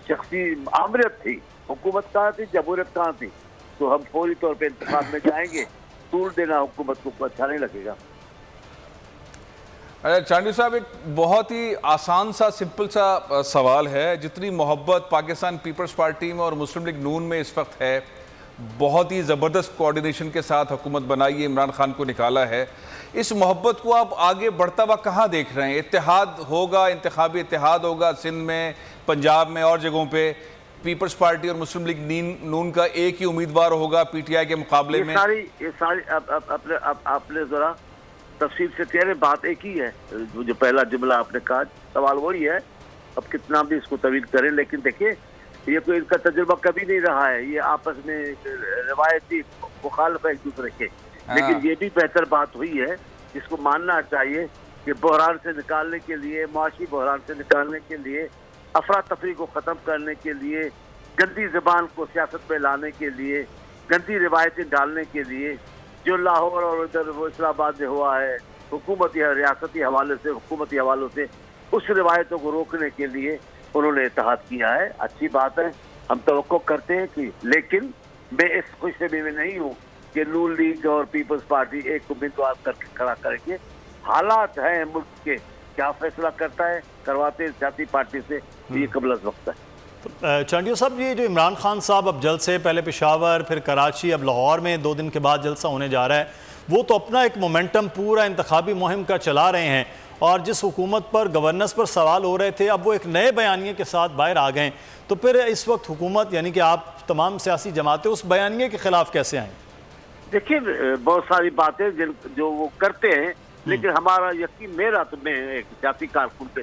Speaker 4: शख्सी आमरीत थी, हुकूमत कहाँ थी, जमहूरियत कहाँ थी। तो हम फौरी तौर पे इंतखाब में जाएंगे, तूल देना हुकूमत को अच्छा नहीं लगेगा।
Speaker 2: चांडियो साहब, एक बहुत ही आसान सा, सिंपल सा सवाल है। जितनी मोहब्बत पाकिस्तान पीपल्स पार्टी में और मुस्लिम लीग नून में इस वक्त है, बहुत ही ज़बरदस्त कोऑर्डिनेशन के साथ हुकूमत बनाई है, इमरान खान को निकाला है, इस मोहब्बत को आप आगे बढ़ता हुआ कहाँ देख रहे हैं? इत्तेहाद होगा, इंतखाबी इत्तेहाद होगा सिंध में, पंजाब में और जगहों पे, पीपल्स पार्टी और मुस्लिम लीग नून का एक ही उम्मीदवार होगा पीटीआई के मुकाबले में?
Speaker 4: ये सारी आपने जरा तफसील से कह रहे, बात एक ही है। जो पहला जुमला आपने कहा, सवाल वही है। अब कितना भी इसको तवील करें, लेकिन देखिए ये कोई इनका तजुर्बा कभी नहीं रहा है, ये आपस में रिवायती मुखालिफ है एक दूसरे के। लेकिन ये भी बेहतर बात हुई है, जिसको मानना चाहिए कि बहरान से निकालने के लिए, मुआशी बहरान से निकालने के लिए, अफरा तफरी को ख़त्म करने के लिए, गंदी ज़बान को सियासत में लाने के लिए, गंदी रिवायतें डालने के लिए, जो लाहौर और उधर वो इस्लामाबाद में हुआ है, हुकूमती रियासती हवाले से, हुकूमती हवालों से, उस रिवायतों को रोकने के लिए उन्होंने इत्तेहाद किया है। अच्छी बात है, हम तवक्को करते हैं कि, लेकिन मैं इस खुशखबरी में नहीं हूँ कि नून लीग और पीपल्स पार्टी एक उम्मीदवार करके खड़ा करेंगे। हालात हैं मुल्क के, क्या फैसला करता है करवाते हैं सियासी पार्टी से, ये कबल अज़ वक्त है।
Speaker 1: तो चांडियो साहब, ये जो इमरान खान साहब अब जलसे, पहले पेशावर, फिर कराची, अब लाहौर में 2 दिन के बाद जलसा होने जा रहा है, वो तो अपना एक मोमेंटम पूरा इंतखाबी मुहिम का चला रहे हैं, और जिस हुकूमत पर, गवर्नेंस पर सवाल हो रहे थे, अब वो एक नए बयानिए के साथ बाहर आ गए। तो फिर इस वक्त हुकूमत यानी कि आप तमाम सियासी जमातें उस बयानिए के खिलाफ कैसे आएँ?
Speaker 4: देखिए, बहुत सारी बातें जो वो करते हैं, लेकिन हमारा यकीन, मेरा तो, मैं एक सियासी कारकुन पे,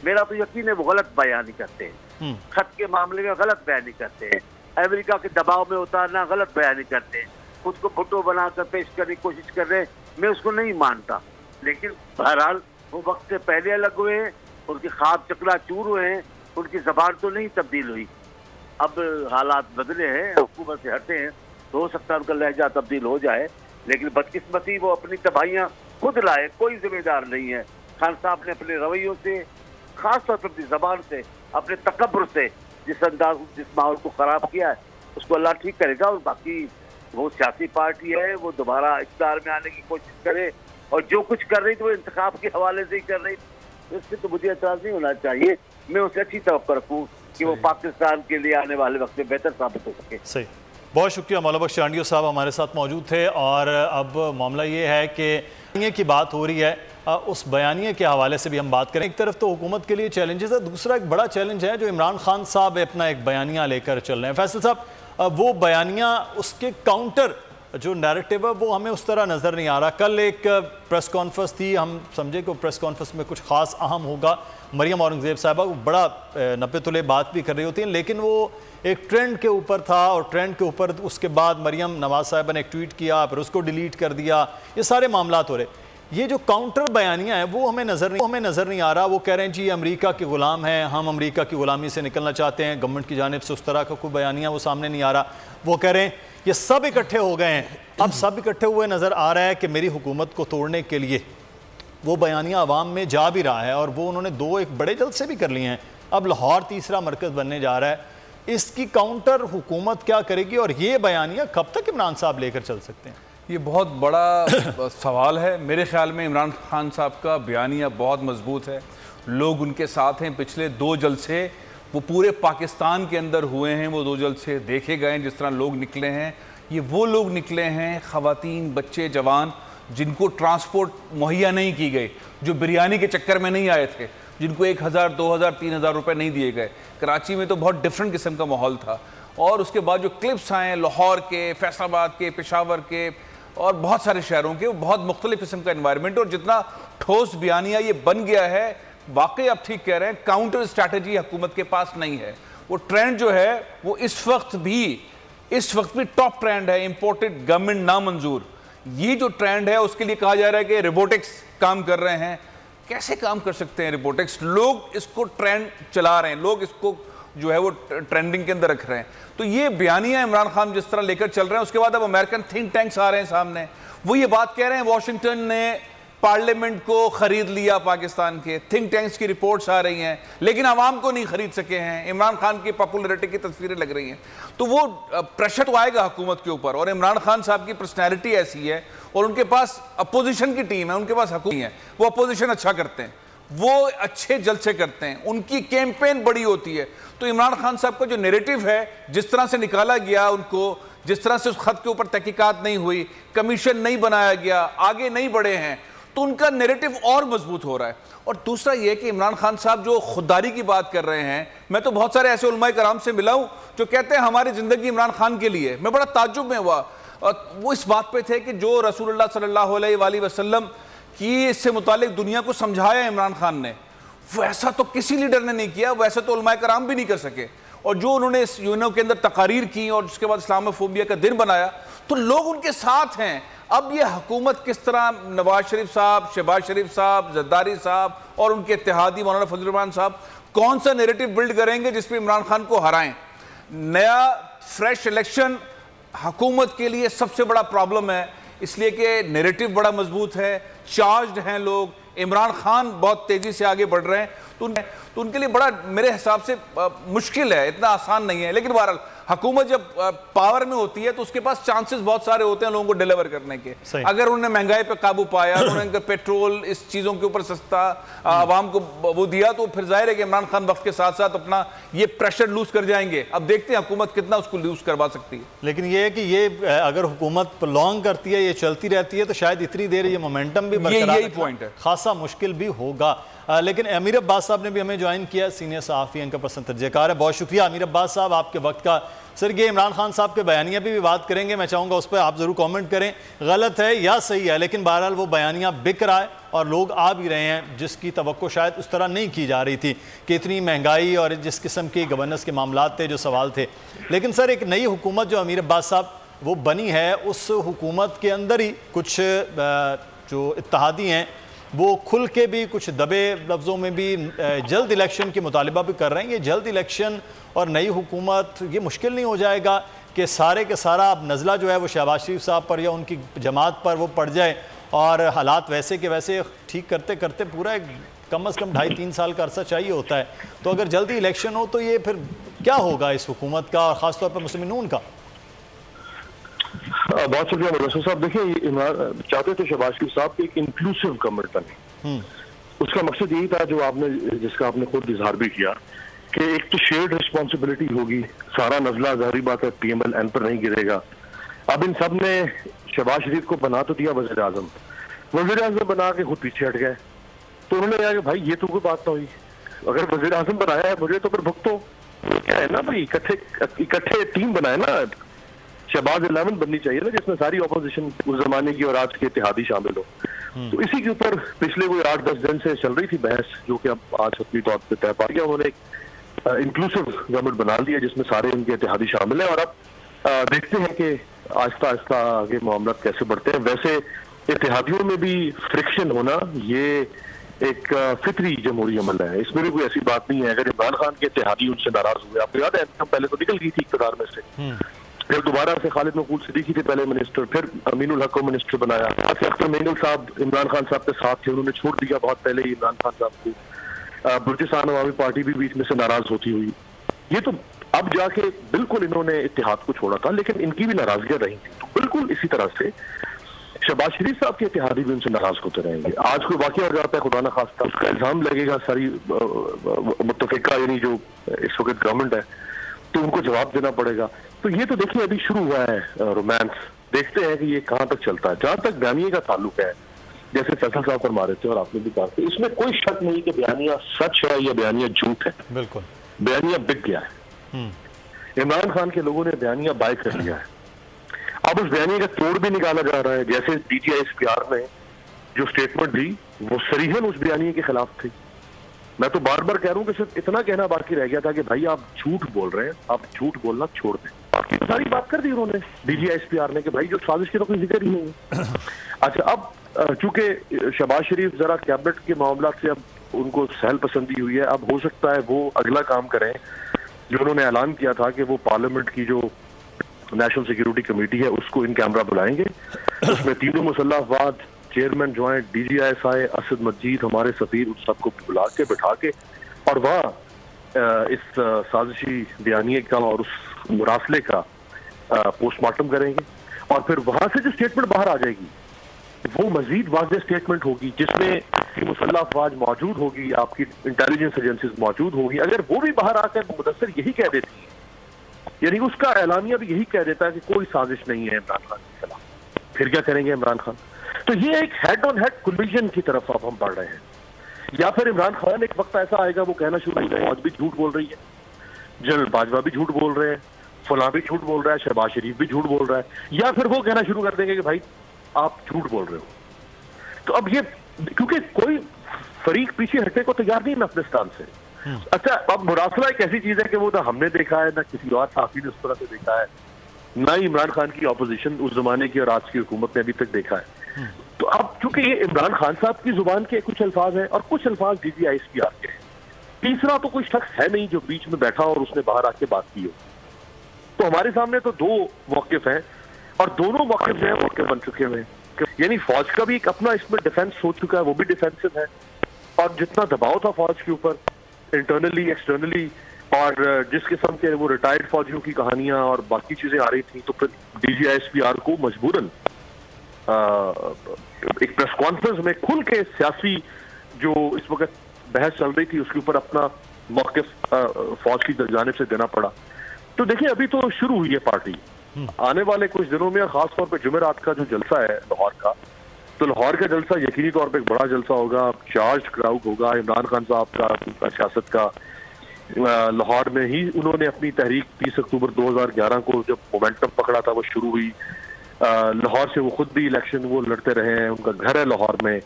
Speaker 4: मेरा तो यकीन है वो गलत बयानी करते हैं। खत के मामले में गलत बयानी करते हैं, अमेरिका के दबाव में उतारना गलत बयानी करते हैं, खुद को फोटो बनाकर पेश करने की कोशिश कर रहे हैं। मैं उसको नहीं मानता, लेकिन बहरहाल वो वक्त से पहले अलग हुए हैं, उनके ख्वाब चकनाचूर हुए हैं, उनकी जबान तो नहीं तब्दील हुई। अब हालात बदले हैं, हुकूमत से हटे हैं, तो हो सकता है उनका लहजा तब्दील हो जाए, लेकिन बदकिस्मती वो अपनी तबाहियाँ खुद लाए, कोई जिम्मेदार नहीं है। खान साहब ने अपने रवैयों से, खासतौर पर अपनी जबान से, अपने तकब्बुर से जिस अंदाज, जिस माहौल को खराब किया है, उसको अल्लाह ठीक करेगा। और बाकी वो सियासी पार्टी है, वो दोबारा इख्तियार में आने की कोशिश करे, और जो कुछ कर रही थी वो इंतखाब के हवाले से ही कर रही थी, इससे तो मुझे एतराज नहीं होना चाहिए। मैं उसे अच्छी तवक्को रखूँ कि वो पाकिस्तान के लिए आने वाले वक्त में बेहतर साबित हो सके।
Speaker 1: सही, बहुत शुक्रिया। मौला बख्श चांडियो साहब हमारे साथ मौजूद थे। और अब मामला ये है कि की बात हो रही है, उस बयानिए के हवाले से भी हम बात करें। एक तरफ तो हुकूमत के लिए चैलेंजेस है, दूसरा एक बड़ा चैलेंज है जो इमरान खान साहब अपना एक बयानिया लेकर चल रहे हैं। फैसल साहब, वो बयानिया, उसके काउंटर जो नैरेटिव है वो हमें उस तरह नज़र नहीं आ रहा। कल एक प्रेस कॉन्फ्रेंस थी, हम समझे कि प्रेस कॉन्फ्रेंस में कुछ ख़ास अहम होगा। मरियम औरंगज़ेब साहबा वो बड़ा नब्बे तुले बात भी कर रही होती हैं, लेकिन वो एक ट्रेंड के ऊपर था, और ट्रेंड के ऊपर उसके बाद मरियम नवाज साहबा ने एक ट्वीट किया, फिर उसको डिलीट कर दिया। ये सारे मामलात हो रहे। ये जो काउंटर बयानियाँ हैं वो हमें नज़र नहीं आ रहा। वो कह रहे हैं जी अमेरिका के ग़ुलाम हैं, हम अमेरिका की ग़ुलामी से निकलना चाहते हैं। गवर्नमेंट की जानिब से उस तरह का कोई बयानिया वो सामने नहीं आ रहा। वो कह रहे हैं ये सब इकट्ठे हो गए हैं, अब सब इकट्ठे हुए नज़र आ रहा है कि मेरी हुकूमत को तोड़ने के लिए वो बयानिया अवाम में जा भी रहा है, और वो उन्होंने 2 एक बड़े जलसे भी कर लिए हैं। अब लाहौर तीसरा मरकज़ बनने जा रहा है। इसकी काउंटर हुकूमत क्या करेगी, और ये बयानिया कब तक इमरान साहब लेकर चल सकते हैं?
Speaker 2: ये बहुत बड़ा सवाल है। मेरे ख्याल में इमरान खान साहब का बयानिया बहुत मजबूत है, लोग उनके साथ हैं। पिछले 2 जलसे वो पूरे पाकिस्तान के अंदर हुए हैं, वो 2 जलसे देखे गए। जिस तरह लोग निकले हैं, ये वो लोग निकले हैं, ख़वातीन, बच्चे, जवान, जिनको ट्रांसपोर्ट मुहैया नहीं की गई, जो बिरयानी के चक्कर में नहीं आए थे, जिनको 1000, 2000, 3000 रुपये नहीं दिए गए। कराची में तो बहुत डिफरेंट किस्म का माहौल था। और उसके बाद जो क्लिप्स आए लाहौर के, फैसलाबाद के, पेशावर के और बहुत सारे शहरों के, वो बहुत मुख्तलिफ किस्म का इन्वायरमेंट, और जितना ठोस बयानिया ये बन गया है, वाकई आप ठीक कह रहे हैं, काउंटर स्ट्रैटेजी हुकूमत के पास नहीं है। वो ट्रेंड जो है वो इस वक्त भी टॉप ट्रेंड है, इंपोर्टेड गवर्नमेंट नामंजूर। ये जो ट्रेंड है उसके लिए कहा जा रहा है कि रोबोटिक्स काम कर रहे हैं। कैसे काम कर सकते हैं रोबोटिक्स? लोग इसको ट्रेंड चला रहे हैं, लोग इसको जो है वो ट्रेंडिंग के अंदर रख रहे हैं। तो ये बयानिया इमरान खान जिस तरह लेकर चल रहे हैं, उसके बाद अब अमेरिकन थिंक टैंक्स आ रहे हैं सामने, वो ये बात कह रहे हैं वॉशिंगटन ने पार्लियामेंट को खरीद लिया, पाकिस्तान के थिंक टैंक्स की रिपोर्ट्स आ रही हैं, लेकिन आवाम को नहीं खरीद सके हैं। इमरान खान की पॉपुलरिटी की तस्वीरें लग रही हैं। तो वो प्रेशर तो आएगा हुकूमत के ऊपर, और इमरान खान साहब की पर्सनैलिटी ऐसी है, और उनके पास अपोजिशन की टीम है, उनके पास हुकूमत है, वो अपोजिशन अच्छा करते हैं, वो अच्छे जलसे करते हैं, उनकी कैंपेन बड़ी होती है। तो इमरान खान साहब का जो नैरेटिव है, जिस तरह से निकाला गया उनको, जिस तरह से उस खत के ऊपर तहकीकात नहीं हुई, कमीशन नहीं बनाया गया, आगे नहीं बढ़े हैं, तो उनका नैरेटिव और मजबूत हो रहा है। और दूसरा यह कि इमरान खान साहब जो खुददारी की बात कर रहे हैं, मैं तो बहुत सारे ऐसे उलमाए कराम से मिला हूं जो कहते हैं हमारी जिंदगी इमरान खान के लिए। मैं बड़ा ताज्जुब में हुआ, और वो इस बात पे थे कि जो रसूलुल्लाह सल्लल्लाहु अलैहि वसल्लम की इससे मुतालिक दुनिया को समझाया इमरान खान ने, वैसा तो किसी लीडर ने नहीं किया, वैसा तो उलमाए कराम भी नहीं कर सके। और जो उन्होंने इस यूएनओ के अंदर तकारीर की और उसके बाद इस्लामोफोबिया का दिन बनाया, तो लोग उनके साथ हैं। अब ये हुकूमत किस तरह नवाज शरीफ साहब, शहबाज शरीफ साहब, जरदारी साहब और उनके इत्तेहादी मौलाना फजल रहमान साहब कौन सा नैरेटिव बिल्ड करेंगे जिसमें इमरान खान को हराएं? नया फ्रेश इलेक्शन हुकूमत के लिए सबसे बड़ा प्रॉब्लम है, इसलिए कि नैरेटिव बड़ा मजबूत है, चार्ज्ड हैं लोग, इमरान खान बहुत तेजी से आगे बढ़ रहे हैं, तो उनके लिए बड़ा मेरे हिसाब से मुश्किल है, इतना आसान नहीं है। लेकिन बहरहाल हुकूमत जब पावर में होती है तो उसके पास चांसेस बहुत सारे होते हैं लोगों को डिलीवर करने के। अगर उन्होंने महंगाई पे काबू पाया, उन्होंने पेट्रोल इस चीजों के ऊपर सस्ता आवाम को वो दिया, तो फिर जाहिर है कि इमरान खान वक्त के साथ साथ अपना ये प्रेशर लूज कर जाएंगे। अब देखते हैं हुकूमत कितना उसको लूज करवा सकती है।
Speaker 1: लेकिन ये है कि ये अगर हुकूमत प्रोलॉन्ग करती है, ये चलती रहती है, तो शायद इतनी देर ये मोमेंटम भी बरकरार
Speaker 2: यही पॉइंट है,
Speaker 1: खासा मुश्किल भी होगा। लेकिन अमीर अब्बास साहब ने भी हमें ज्वाइन किया, सीनियर सहाफ़ी, इनका पसंद तर्जकार है। बहुत शुक्रिया अमीर अब्बास साहब आपके वक्त का। सर ये इमरान खान साहब के बयानिया भी बात करेंगे, मैं चाहूँगा उस पर आप ज़रूर कमेंट करें, गलत है या सही है, लेकिन बहरहाल वो बयानिया बिक रहा है और लोग आ भी रहे हैं, जिसकी तवक्को शायद उस तरह नहीं की जा रही थी कि इतनी महंगाई और जिस किस्म की गवर्नेंस के मामला थे, जो सवाल थे। लेकिन सर एक नई हुकूमत जो अमीर अब्बास साहब वो बनी है, उस हुकूमत के अंदर ही कुछ जो इत्तेहादी हैं वो खुल के भी कुछ दबे लफ्ज़ों में भी जल्द इलेक्शन की मुतालिबा भी कर रहे हैं। ये जल्द इलेक्शन और नई हुकूमत, ये मुश्किल नहीं हो जाएगा कि सारे के सारा अब नज़ला जो है वो शहबाज शरीफ साहब पर या उनकी जमात पर वो पड़ जाए और हालात वैसे के वैसे ठीक करते करते पूरा कम अज़ कम 2.5-3 साल का अरसा चाहिए होता है। तो अगर जल्दी इलेक्शन हो तो ये फिर क्या होगा इस हुकूमत का और ख़ास तौर पर मुस्लिम नून का?
Speaker 5: बहुत शुक्रिया मुदस्सिर साहब। देखिए चाहते थे शहबाज शरीफ साहब की एक इंक्लूसिव गवर्नमेंट बने। उसका मकसद यही था जो आपने जिसका आपने खुद इजहार भी किया कि एक तो शेयर्ड रिस्पॉन्सिबिलिटी होगी, सारा नजला जाहिर बात है PMLN पर नहीं गिरेगा। अब इन सब ने शहबाज शरीफ को बना तो दिया वज़ीर आज़म बना के खुद पीछे हट गए। तो उन्होंने कहा कि भाई ये तो कोई बात ना हुई, अगर वज़ीर आज़म बनाया है मुझे तो फिर भुगतो। क्या है ना भाई, इकट्ठे टीम बनाए ना, शहबाज 11 बननी चाहिए ना, जिसमें सारी ऑपोजिशन उस जमाने की और आज के इत्तेहादी शामिल हो। तो इसी के ऊपर पिछले कोई 8-10 दिन से चल रही थी बहस, जो कि अब आज अपनी तौर पर तय पा गया। उन्होंने एक इंक्लूसिव गवर्नमेंट बना लिया जिसमें सारे उनके इत्तेहादी शामिल हैं, और अब देखते हैं कि आहिस्ता आहिस्ता आगे मामला कैसे बढ़ते हैं। वैसे इत्तेहादियों में भी फ्रिक्शन होना ये एक फितरी जमहूरी अमल है, इसमें भी कोई ऐसी बात नहीं है। अगर इमरान खान के इत्तेहादी उनसे नाराज हुए, आपको याद है पहले तो निकल गई थी इक़्तिदार में से, फिर दोबारा से खालिद मकबूल सिद्दीकी थे पहले मिनिस्टर, फिर अमीनुल हक को मिनिस्टर बनाया। अख्तर मेंगल साहब इमरान खान साहब के साथ थे, उन्होंने छोड़ दिया बहुत पहले ही इमरान खान साहब को। बलूचिस्तान अवामी पार्टी भी बीच में से नाराज होती हुई, ये तो अब जाके बिल्कुल इन्होंने इत्तेहाद को छोड़ा था, लेकिन इनकी भी नाराजगियां रही थी। तो बिल्कुल इसी तरह से शहबाज शरीफ साहब के इत्तेहादी भी उनसे नाराज होते रहेंगे। आज कोई वाकया हो जाता है खुदा न खास्ता, उसका इल्जाम लगेगा सारी मुत्तफिका यानी जो इस वक्त गवर्नमेंट है, तो उनको जवाब देना पड़ेगा। तो ये तो देखिए अभी शुरू हुआ है रोमांस, देखते हैं कि ये कहाँ तक चलता है। जहां तक बयानिया का ताल्लुक है, जैसे फैसल साहब फरमा रहे थे और आपने भी कहा, इसमें कोई शक नहीं कि बयानिया सच है या बयानिया झूठ है।
Speaker 1: बिल्कुल
Speaker 5: बयानिया बिक गया है, इमरान खान के लोगों ने बयानिया बाय कर लिया है। अब उस बयानिया का तोड़ भी निकाला जा रहा है। जैसे DGISPR में जो स्टेटमेंट दी वो सरीहन उस बयानिया के खिलाफ थी। मैं तो बार बार कह रहा हूँ कि सिर्फ इतना कहना बाकी रह गया था कि भाई आप झूठ बोल रहे हैं, आप झूठ बोलना छोड़ दें। बाकी तो सारी बात कर दी उन्होंने DGISPR ने कि भाई जो साजिश की तो कोई जिक्र ही नहीं है। अच्छा, अब चूंकि शहबाज शरीफ जरा कैबिनेट के मामला से अब उनको सहल पसंदी हुई है, अब हो सकता है वो अगला काम करें जो उन्होंने ऐलान किया था कि वो पार्लियामेंट की जो नेशनल सिक्योरिटी कमेटी है उसको इन कैमरा बुलाएंगे। उसमें तीनों मुसल्लह अफवाद, चेयरमैन ज्वाइंट, DGISI, असद मजीद, हमारे सफीर, उन सबको बुला के बैठा के और वहाँ इस साजिशी बयानिए का और उस मुरासले का पोस्टमार्टम करेंगे। और फिर वहाँ से जो स्टेटमेंट बाहर आ जाएगी वो मजीद वाज़ेह स्टेटमेंट होगी जिसमें मुसल्लह अफवाज मौजूद होगी, आपकी इंटेलिजेंस एजेंसीज मौजूद होगी। अगर वो भी बाहर आकर मुदस्सिर यही कह देती है, यानी उसका ऐलानिया भी यही कह देता है कि कोई साजिश नहीं है इमरान खान के खिलाफ, फिर क्या करेंगे इमरान खान? तो ये एक हेड ऑन हेड कोलिजन की तरफ अब हम बढ़ रहे हैं। या फिर इमरान खान एक वक्त ऐसा आएगा वो कहना शुरू करेगा फौज भी झूठ बोल रही है, जनरल बाजवा भी झूठ बोल रहे हैं, फलां भी झूठ बोल रहा है, शहबाज शरीफ भी झूठ बोल रहा है, या फिर वो कहना शुरू कर देंगे कि भाई आप झूठ बोल रहे हो। तो अब ये क्योंकि कोई फरीक पीछे हटने को तैयार नहीं है अफगानिस्तान से। अच्छा, अब मुरासला एक ऐसी चीज है कि वो ना हमने देखा है ना किसी और साथी ने उस तरह से देखा है, ना ही इमरान खान की ऑपोजिशन उस जमाने की और आज की हुकूमत ने अभी तक देखा है। तो अब चूंकि ये इमरान खान साहब की जुबान के कुछ अल्फाज हैं और कुछ अल्फाज DGISPR के हैं, तीसरा तो कोई शख्स है नहीं जो बीच में बैठा और उसने बाहर आके बात की हो। तो हमारे सामने तो दो मौकिफ हैं और दोनों मौकिफ जो है मौके बन चुके हुए हैं। यानी फौज का भी एक अपना इसमें डिफेंस हो चुका है, वो भी डिफेंसिव है। और जितना दबाव था फौज के ऊपर इंटरनली एक्सटर्नली, और जिस किस्म के वो रिटायर्ड फौजियों की कहानियां और बाकी चीजें आ रही थी, तो फिर DGISPR को मजबूरन एक प्रेस कॉन्फ्रेंस में खुल के सियासी जो इस वक्त बहस चल रही थी उसके ऊपर अपना मौक़िफ़ फौज की जानिब से देना पड़ा। तो देखिए अभी तो शुरू हुई है पार्टी, आने वाले कुछ दिनों में खासतौर पर जुमेरात का जो जलसा है लाहौर का, तो लाहौर का जलसा यकीनी तौर पे एक बड़ा जलसा होगा, चार्ज क्राउड होगा इमरान खान साहब का सियासत का। लाहौर में ही उन्होंने अपनी तहरीक 30 अक्टूबर 2011 को जब मोमेंटम पकड़ा था वो शुरू हुई। लाहौर से वो खुद भी इलेक्शन वो लड़ते रहे हैं, उनका घर है लाहौर में,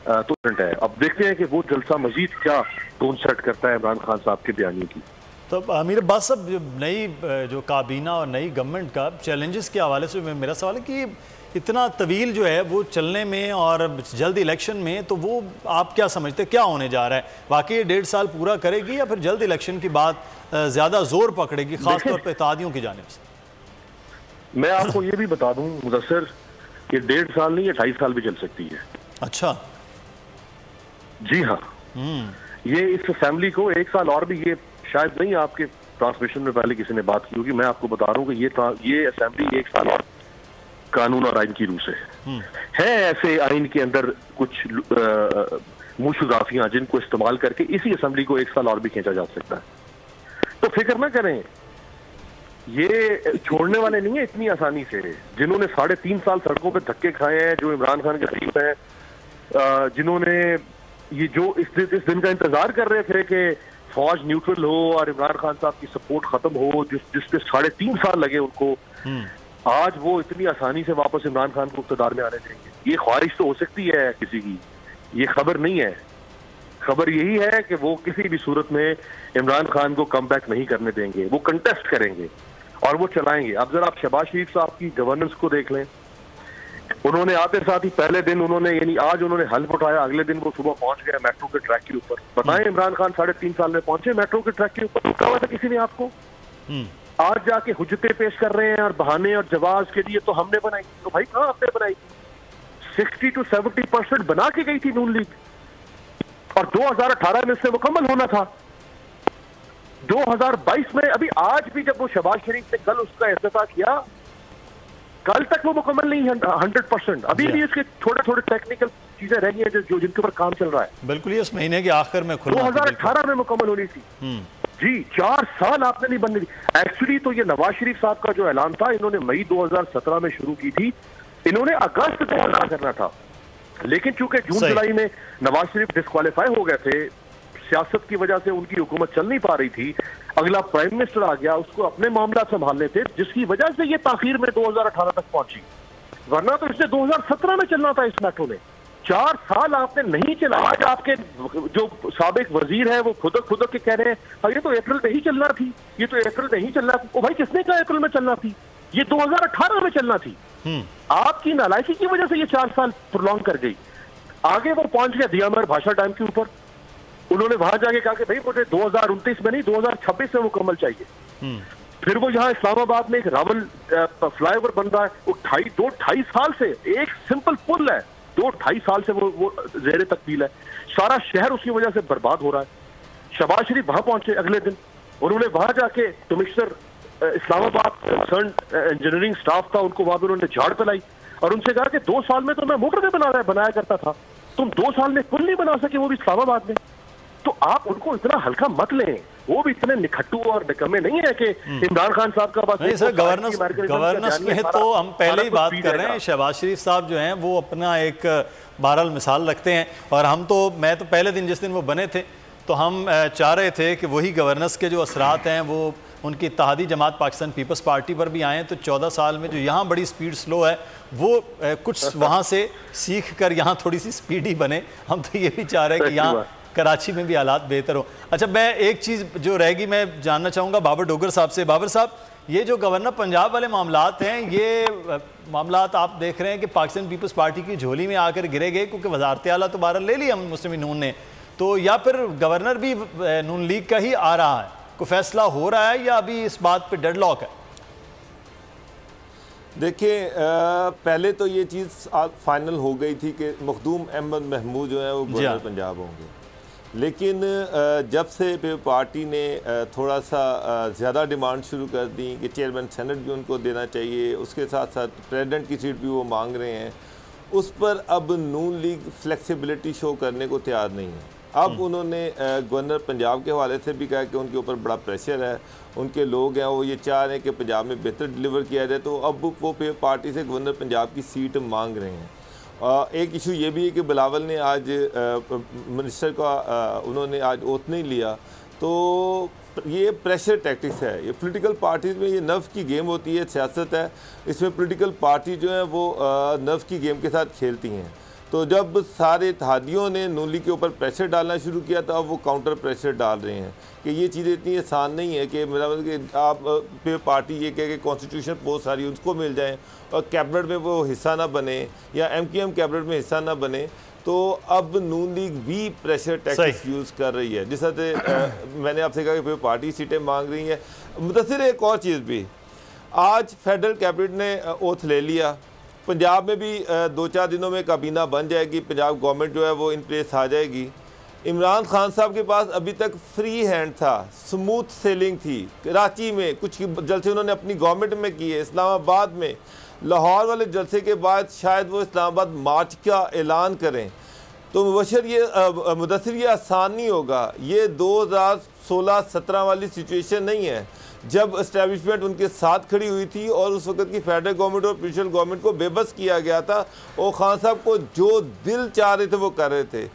Speaker 5: तो है। अब देखते हैं कि वो जलसा मजीद क्या टोन सेट करता है इमरान खान साहब के बयानी की।
Speaker 1: तो अमीर अब्बास साहब, नई जो काबीना और नई गवर्नमेंट का चैलेंजेस के हवाले से मेरा सवाल है कि इतना तवील जो है वो चलने में और जल्द इलेक्शन में, तो वो आप क्या समझते हैं क्या होने जा रहा है? वाकई 1.5 साल पूरा करेगी या फिर जल्द इलेक्शन के बाद ज़्यादा जोर पकड़ेगी, खासतौर पर इत्तेहादियों की जानिब से?
Speaker 5: मैं आपको ये भी बता दूं मुदस्सिर कि 1.5 साल नहीं 28 साल भी चल सकती है।
Speaker 1: अच्छा
Speaker 5: जी हाँ, ये इस असेंबली को 1 साल और भी, ये शायद नहीं आपके ट्रांसमिशन में पहले किसी ने बात की होगी, मैं आपको बता रहा हूँ कि ये असेंबली 1 साल और कानून और आइन की रूह से है। ऐसे आइन के अंदर कुछ मुशुदाफियां जिनको इस्तेमाल करके इसी असेंबली को 1 साल और भी खींचा जा सकता है। तो फिक्र ना करें, ये छोड़ने वाले नहीं है इतनी आसानी से। जिन्होंने 3.5 साल सड़कों पे धक्के खाए हैं, जो इमरान खान के करीब हैं, जिन्होंने ये जो इस दिन का इंतजार कर रहे थे कि फौज न्यूट्रल हो और इमरान खान साहब की सपोर्ट खत्म हो, जिस पे 3.5 साल लगे उनको, आज वो इतनी आसानी से वापस इमरान खान को इक़्तिदार में आने देंगे? ये ख्वाहिश तो हो सकती है किसी की, ये खबर नहीं है। खबर यही है कि वो किसी भी सूरत में इमरान खान को कम बैक नहीं करने देंगे, वो कंटेस्ट करेंगे और वो चलाएंगे। अब जरा आप शहबाज शरीफ साहब की गवर्नेंस को देख लें, उन्होंने आते साथ ही पहले दिन उन्होंने, यानी आज उन्होंने हल्फ उठाया, अगले दिन वो सुबह पहुंच गए मेट्रो के ट्रैक के ऊपर। बताएं इमरान खान 3.5 साल में पहुंचे मेट्रो के ट्रैक के ऊपर? रुका हुआ था किसी ने आपको? आज जाके हुज्जतें पेश कर रहे हैं और बहाने और जवाब के लिए तो हमने बनाई। तो भाई कहां आपने बनाई? 60 to 70% बना के गई थी नून लीग, और 2018 में इससे मुकम्मल होना था। 2022 में, अभी आज भी जब वो शहबाज शरीफ ने कल उसका इफ्तिताह किया, कल तक वो मुकम्मल नहीं है 100%। अभी भी इसके थोड़े टेक्निकल चीजें रह गई हैं जो जिनके ऊपर काम चल रहा है।
Speaker 1: बिल्कुल, ये इस महीने के आखिर में खुला,
Speaker 5: 2018 में मुकम्मल होनी थी जी। 4 साल आपने नहीं बनने दी। एक्चुअली तो ये नवाज शरीफ साहब का जो ऐलान था, इन्होंने मई 2017 में शुरू की थी, इन्होंने अगस्त में ऐलान करना था, लेकिन चूंकि जून जुलाई में नवाज शरीफ डिस्क्वालीफाई हो गए थे, सियासत की वजह से उनकी हुकूमत चल नहीं पा रही थी, अगला प्राइम मिनिस्टर आ गया, उसको अपने मामला संभालने थे, जिसकी वजह से ये ताखीर में 2018 तक पहुंची। वरना तो इसने 2017 में चलना था इस मेट्रो में। 4 साल आपने नहीं चला। आज आपके जो साबिक वजीर है वो खुद के कह रहे हैं ये तो अप्रैल में ही चलना थी, ये तो अप्रैल में ही चलना थी। ओ भाई, किसने कहा अप्रैल में चलना थी? ये 2018 में चलना थी। आपकी नालायकी की वजह से ये 4 साल प्रोलॉन्ग कर गई। आगे वो पहुंच गया दियामर भाषा डैम के ऊपर, उन्होंने वहां जाके कहा कि भाई मुझे 2029 में नहीं 2026 में मुकम्मल चाहिए। फिर वो यहाँ इस्लामाबाद में एक रावल फ्लाईओवर बन रहा है, वो 2-2.5 साल से, एक सिंपल पुल है, 2-2.5 साल से वो ज़ेरे तकमील है। सारा शहर उसकी वजह से बर्बाद हो रहा है। शहबाज शरीफ वहां पहुंचे अगले दिन, उन्होंने वहां जाके कमिश्नर इस्लामाबाद इंजीनियरिंग स्टाफ था, उनको वहां पर उन्होंने झाड़ फैलाई और उनसे कहा कि 2 साल में तो मैं मोटरवे बनाया करता था, तुम 2 साल में पुल नहीं बना सके, वो भी इस्लामाबाद में। तो आप उनको इतना हल्का मत लें, वो भी इतने निखट्टू और निकम्मे नहीं है कि इमरान खान साहब का बस।
Speaker 1: नहीं सर, गवर्नेंस में तो हम पहले ही बात कर रहे हैं। शहबाज शरीफ साहब जो हैं वो अपना एक बहरहाल मिसाल रखते हैं, और मैं तो पहले दिन जिस दिन वो बने थे तो हम चाह रहे थे कि वही गवर्नेंस के जो असरात हैं वो उनकी इत्तेहादी जमात पाकिस्तान पीपल्स पार्टी पर भी आएँ। तो 14 साल में जो यहाँ बड़ी स्पीड स्लो है, वो कुछ वहाँ से सीख कर यहाँ थोड़ी सी स्पीडी बने। हम तो ये भी चाह रहे हैं कि यहाँ कराची में भी हालात बेहतर हो। अच्छा, मैं एक चीज़ जो रहेगी मैं जानना चाहूँगा बाबर डोगर साहब से। बाबर साहब, ये जो गवर्नर पंजाब वाले मामलात हैं, ये मामलात आप देख रहे हैं कि पाकिस्तान पीपल्स पार्टी की झोली में आकर गिरे गए, क्योंकि वजारत आला तो बारह ले ली हम मुस्लिम नून ने, तो या फिर गवर्नर भी नून लीग का ही आ रहा है? कोई फैसला हो रहा है या अभी इस बात पर डेडलॉक है?
Speaker 3: देखिए पहले तो ये चीज़ फाइनल हो गई थी कि मखदूम अहमद महमूद जो है वो गवर्नर पंजाब होंगे, लेकिन जब से पार्टी ने थोड़ा सा ज़्यादा डिमांड शुरू कर दी कि चेयरमैन सेनेट भी उनको देना चाहिए, उसके साथ साथ प्रेसिडेंट की सीट भी वो मांग रहे हैं, उस पर अब नून लीग फ्लेक्सिबिलिटी शो करने को तैयार नहीं है। अब उन्होंने गवर्नर पंजाब के हवाले से भी कहा कि उनके ऊपर बड़ा प्रेशर है, उनके लोग हैं वो ये चाह रहे हैं कि पंजाब में बेहतर डिलीवर किया जाए, तो अब वो पार्टी से गवर्नर पंजाब की सीट मांग रहे हैं। एक इशू ये भी है कि बिलावल ने आज मिनिस्टर का उन्होंने आज ओथ नहीं लिया, तो ये प्रेशर टैक्टिक्स है। ये पॉलिटिकल पार्टीज़ में ये नर्व की गेम होती है, सियासत है, इसमें पॉलिटिकल पार्टी जो है वो नर्व की गेम के साथ खेलती हैं। तो जब सारे इत्तेहादियों ने नून लीग के ऊपर प्रेशर डालना शुरू किया तो अब वो काउंटर प्रेशर डाल रहे हैं कि ये चीज़ें इतनी आसान नहीं है कि मेरा मतलब कि आप पे पार्टी ये कहे कि कॉन्स्टिट्यूशन पोस्ट सारी उसको मिल जाए और कैबिनेट में वो हिस्सा ना बने या MQM कैबिनेट में हिस्सा ना बने, तो अब नून लीग भी प्रेशर टैक्टिक्स यूज़ कर रही है। जिस तरह से मैंने आपसे कहा कि पार्टी सीटें मांग रही हैं। मुतासिर एक और चीज़ भी, आज फेडरल कैबिनेट ने ओथ ले लिया, पंजाब में भी 2-4 दिनों में काबीना बन जाएगी, पंजाब गवर्नमेंट जो है वो इन प्लेस आ जाएगी। इमरान खान साहब के पास अभी तक फ्री हैंड था, स्मूथ सेलिंग थी। कराची में कुछ जलसे उन्होंने अपनी गवर्नमेंट में किए, इस्लामाबाद में, लाहौर वाले जलसे के बाद शायद वो इस्लामाबाद मार्च का ऐलान करें, तो मुबशर ये मुदस्सिर ये आसान नहीं होगा। ये 2016-17 वाली सिचुएशन नहीं है जब एस्टेब्लिशमेंट उनके साथ खड़ी हुई थी और उस वक्त की फेडरल गवर्नमेंट और प्रोविंशियल गवर्नमेंट को बेबस किया गया था और खान साहब को जो दिल चाह रहे थे वो कर रहे थे।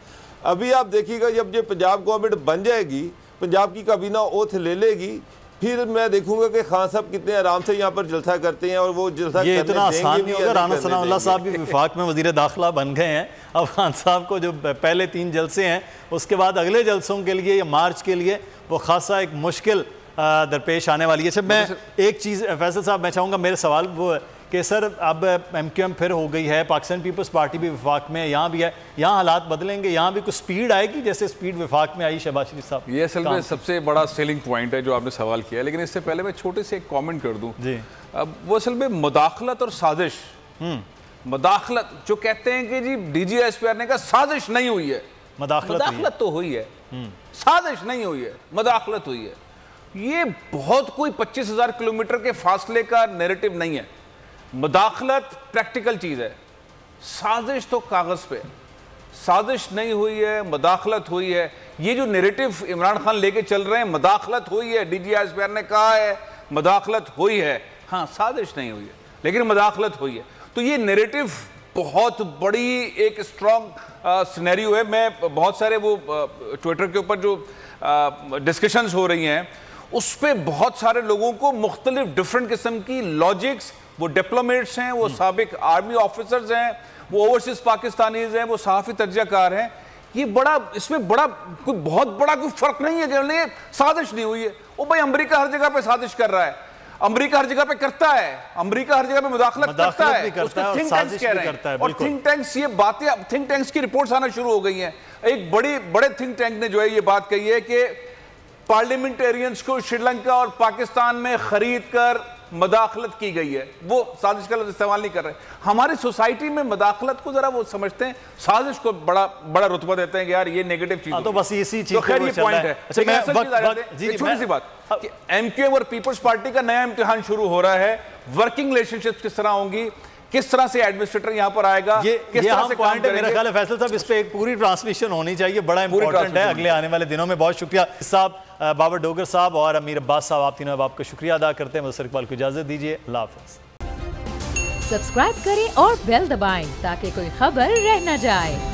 Speaker 3: अभी आप देखिएगा जब ये पंजाब गवर्नमेंट बन जाएगी, पंजाब की काबीना ओथ ले लेगी, फिर मैं देखूंगा कि खान साहब कितने आराम से यहाँ पर जलसा करते हैं और वो जलसा
Speaker 1: ये इतना आसान नहीं होगा। राना सनाउल्लाह साहब भी विफाक में वज़ीर दाखिला बन गए हैं। अब खान साहब को जो पहले 3 जलसे हैं उसके बाद अगले जलसों के लिए या मार्च के लिए वो खासा एक मुश्किल दरपेश आने वाली है। अच्छा, मैं एक चीज़ फैसल साहब मैं चाहूँगा, मेरे सवाल वो है कि सर अब MQM फिर हो गई है, पाकिस्तान पीपल्स पार्टी भी विफाक में, यहाँ भी है, यहाँ हालात बदलेंगे, यहाँ भी कुछ स्पीड आएगी जैसे स्पीड विफाक में आई? शहबाज शरीफ साहब, ये
Speaker 2: असल में सबसे बड़ा सेलिंग पॉइंट है जो आपने सवाल किया, लेकिन इससे पहले मैं छोटे से एक कॉमेंट कर दूँ जी। अब वो असल में मुदाखलत और साजिश, मुदाखलत जो कहते हैं कि जी DGSPR ने कहा साजिश नहीं हुई है, मुदाखलत तो हुई है, साजिश नहीं हुई है, मुदाखलत हुई है। ये बहुत कोई 25,000 किलोमीटर के फासले का नैरेटिव नहीं है। मुदाखलत प्रैक्टिकल चीज है, साजिश तो कागज पे, साजिश नहीं हुई है, मुदाखलत हुई है। ये जो नैरेटिव इमरान खान लेके चल रहे हैं, मुदाखलत हुई है, DGSPR ने कहा है मुदाखलत हुई है, हाँ साजिश नहीं हुई है लेकिन मुदाखलत हुई है। तो ये नैरेटिव बहुत बड़ी एक स्ट्रॉन्ग सिनेरियो है। मैं बहुत सारे वो ट्विटर के ऊपर जो डिस्कशंस हो रही हैं उस पर बहुत सारे लोगों को मुख्तलिफ डिफरेंट किस्म की लॉजिक्स, वो डिप्लोमेट्स हैं, वो साबिक आर्मी ऑफिसर्स हैं, वो ओवरसीज पाकिस्तानीज हैं, वो सहाफ़ी तर्जकाकार हैं, ये बड़ा इसमें बड़ा कोई बहुत बड़ा कोई फर्क नहीं है कि साजिश नहीं हुई है। वो भाई अमेरिका हर जगह पे साजिश कर रहा है, अमेरिका हर जगह पे करता है, अमेरिका हर जगह पे मुदाखलत करता है, उसके थिंक टैंक्स कह रहे हैं और थिंक टैंक्स ये बातें, थिंक टैंक्स की रिपोर्ट्स आना शुरू हो गई हैं। एक बड़े थिंक टैंक ने जो है ये बात कही है कि पार्लियामेंटेरियंस को श्रीलंका और पाकिस्तान में खरीद कर मदाखलत की गई है, वो साजिश का लफ्ज़ इस्तेमाल नहीं कर रहे। हमारी सोसाइटी में मदाखलत को जरा वो समझते हैं, साजिश को बड़ा रुतबा देते हैं कि यार ये नेगेटिव चीज, तो बस इसी चीज, तो खैर ये पॉइंट है। छोटी सी बात कि MQM और पीपल्स पार्टी का नया इम्तिहान शुरू हो रहा है। वर्किंग रिलेशनशिप्स किस तरह होंगी, किस तरह से एडमिनिस्ट्रेटर यहां पर आएगा, किस तरह से पॉइंट है। मेरा ख्याल है फैसल साहब इस पे एक पूरी ट्रांसमिशन होनी चाहिए, बड़ा इंपॉर्टेंट है अगले आने वाले दिनों में। बहुत शुक्रिया साहब, बाबर डोगर साहब और अमीर अब्बास साहब, आप तीनों आपका शुक्रिया अदा करते हैं। मुदस्सिर इकबाल को इजाजत दीजिए, अल्लाह हाफ़िज़।
Speaker 6: सब्सक्राइब करें और बेल दबाएं ताकि कोई खबर रह न जाए।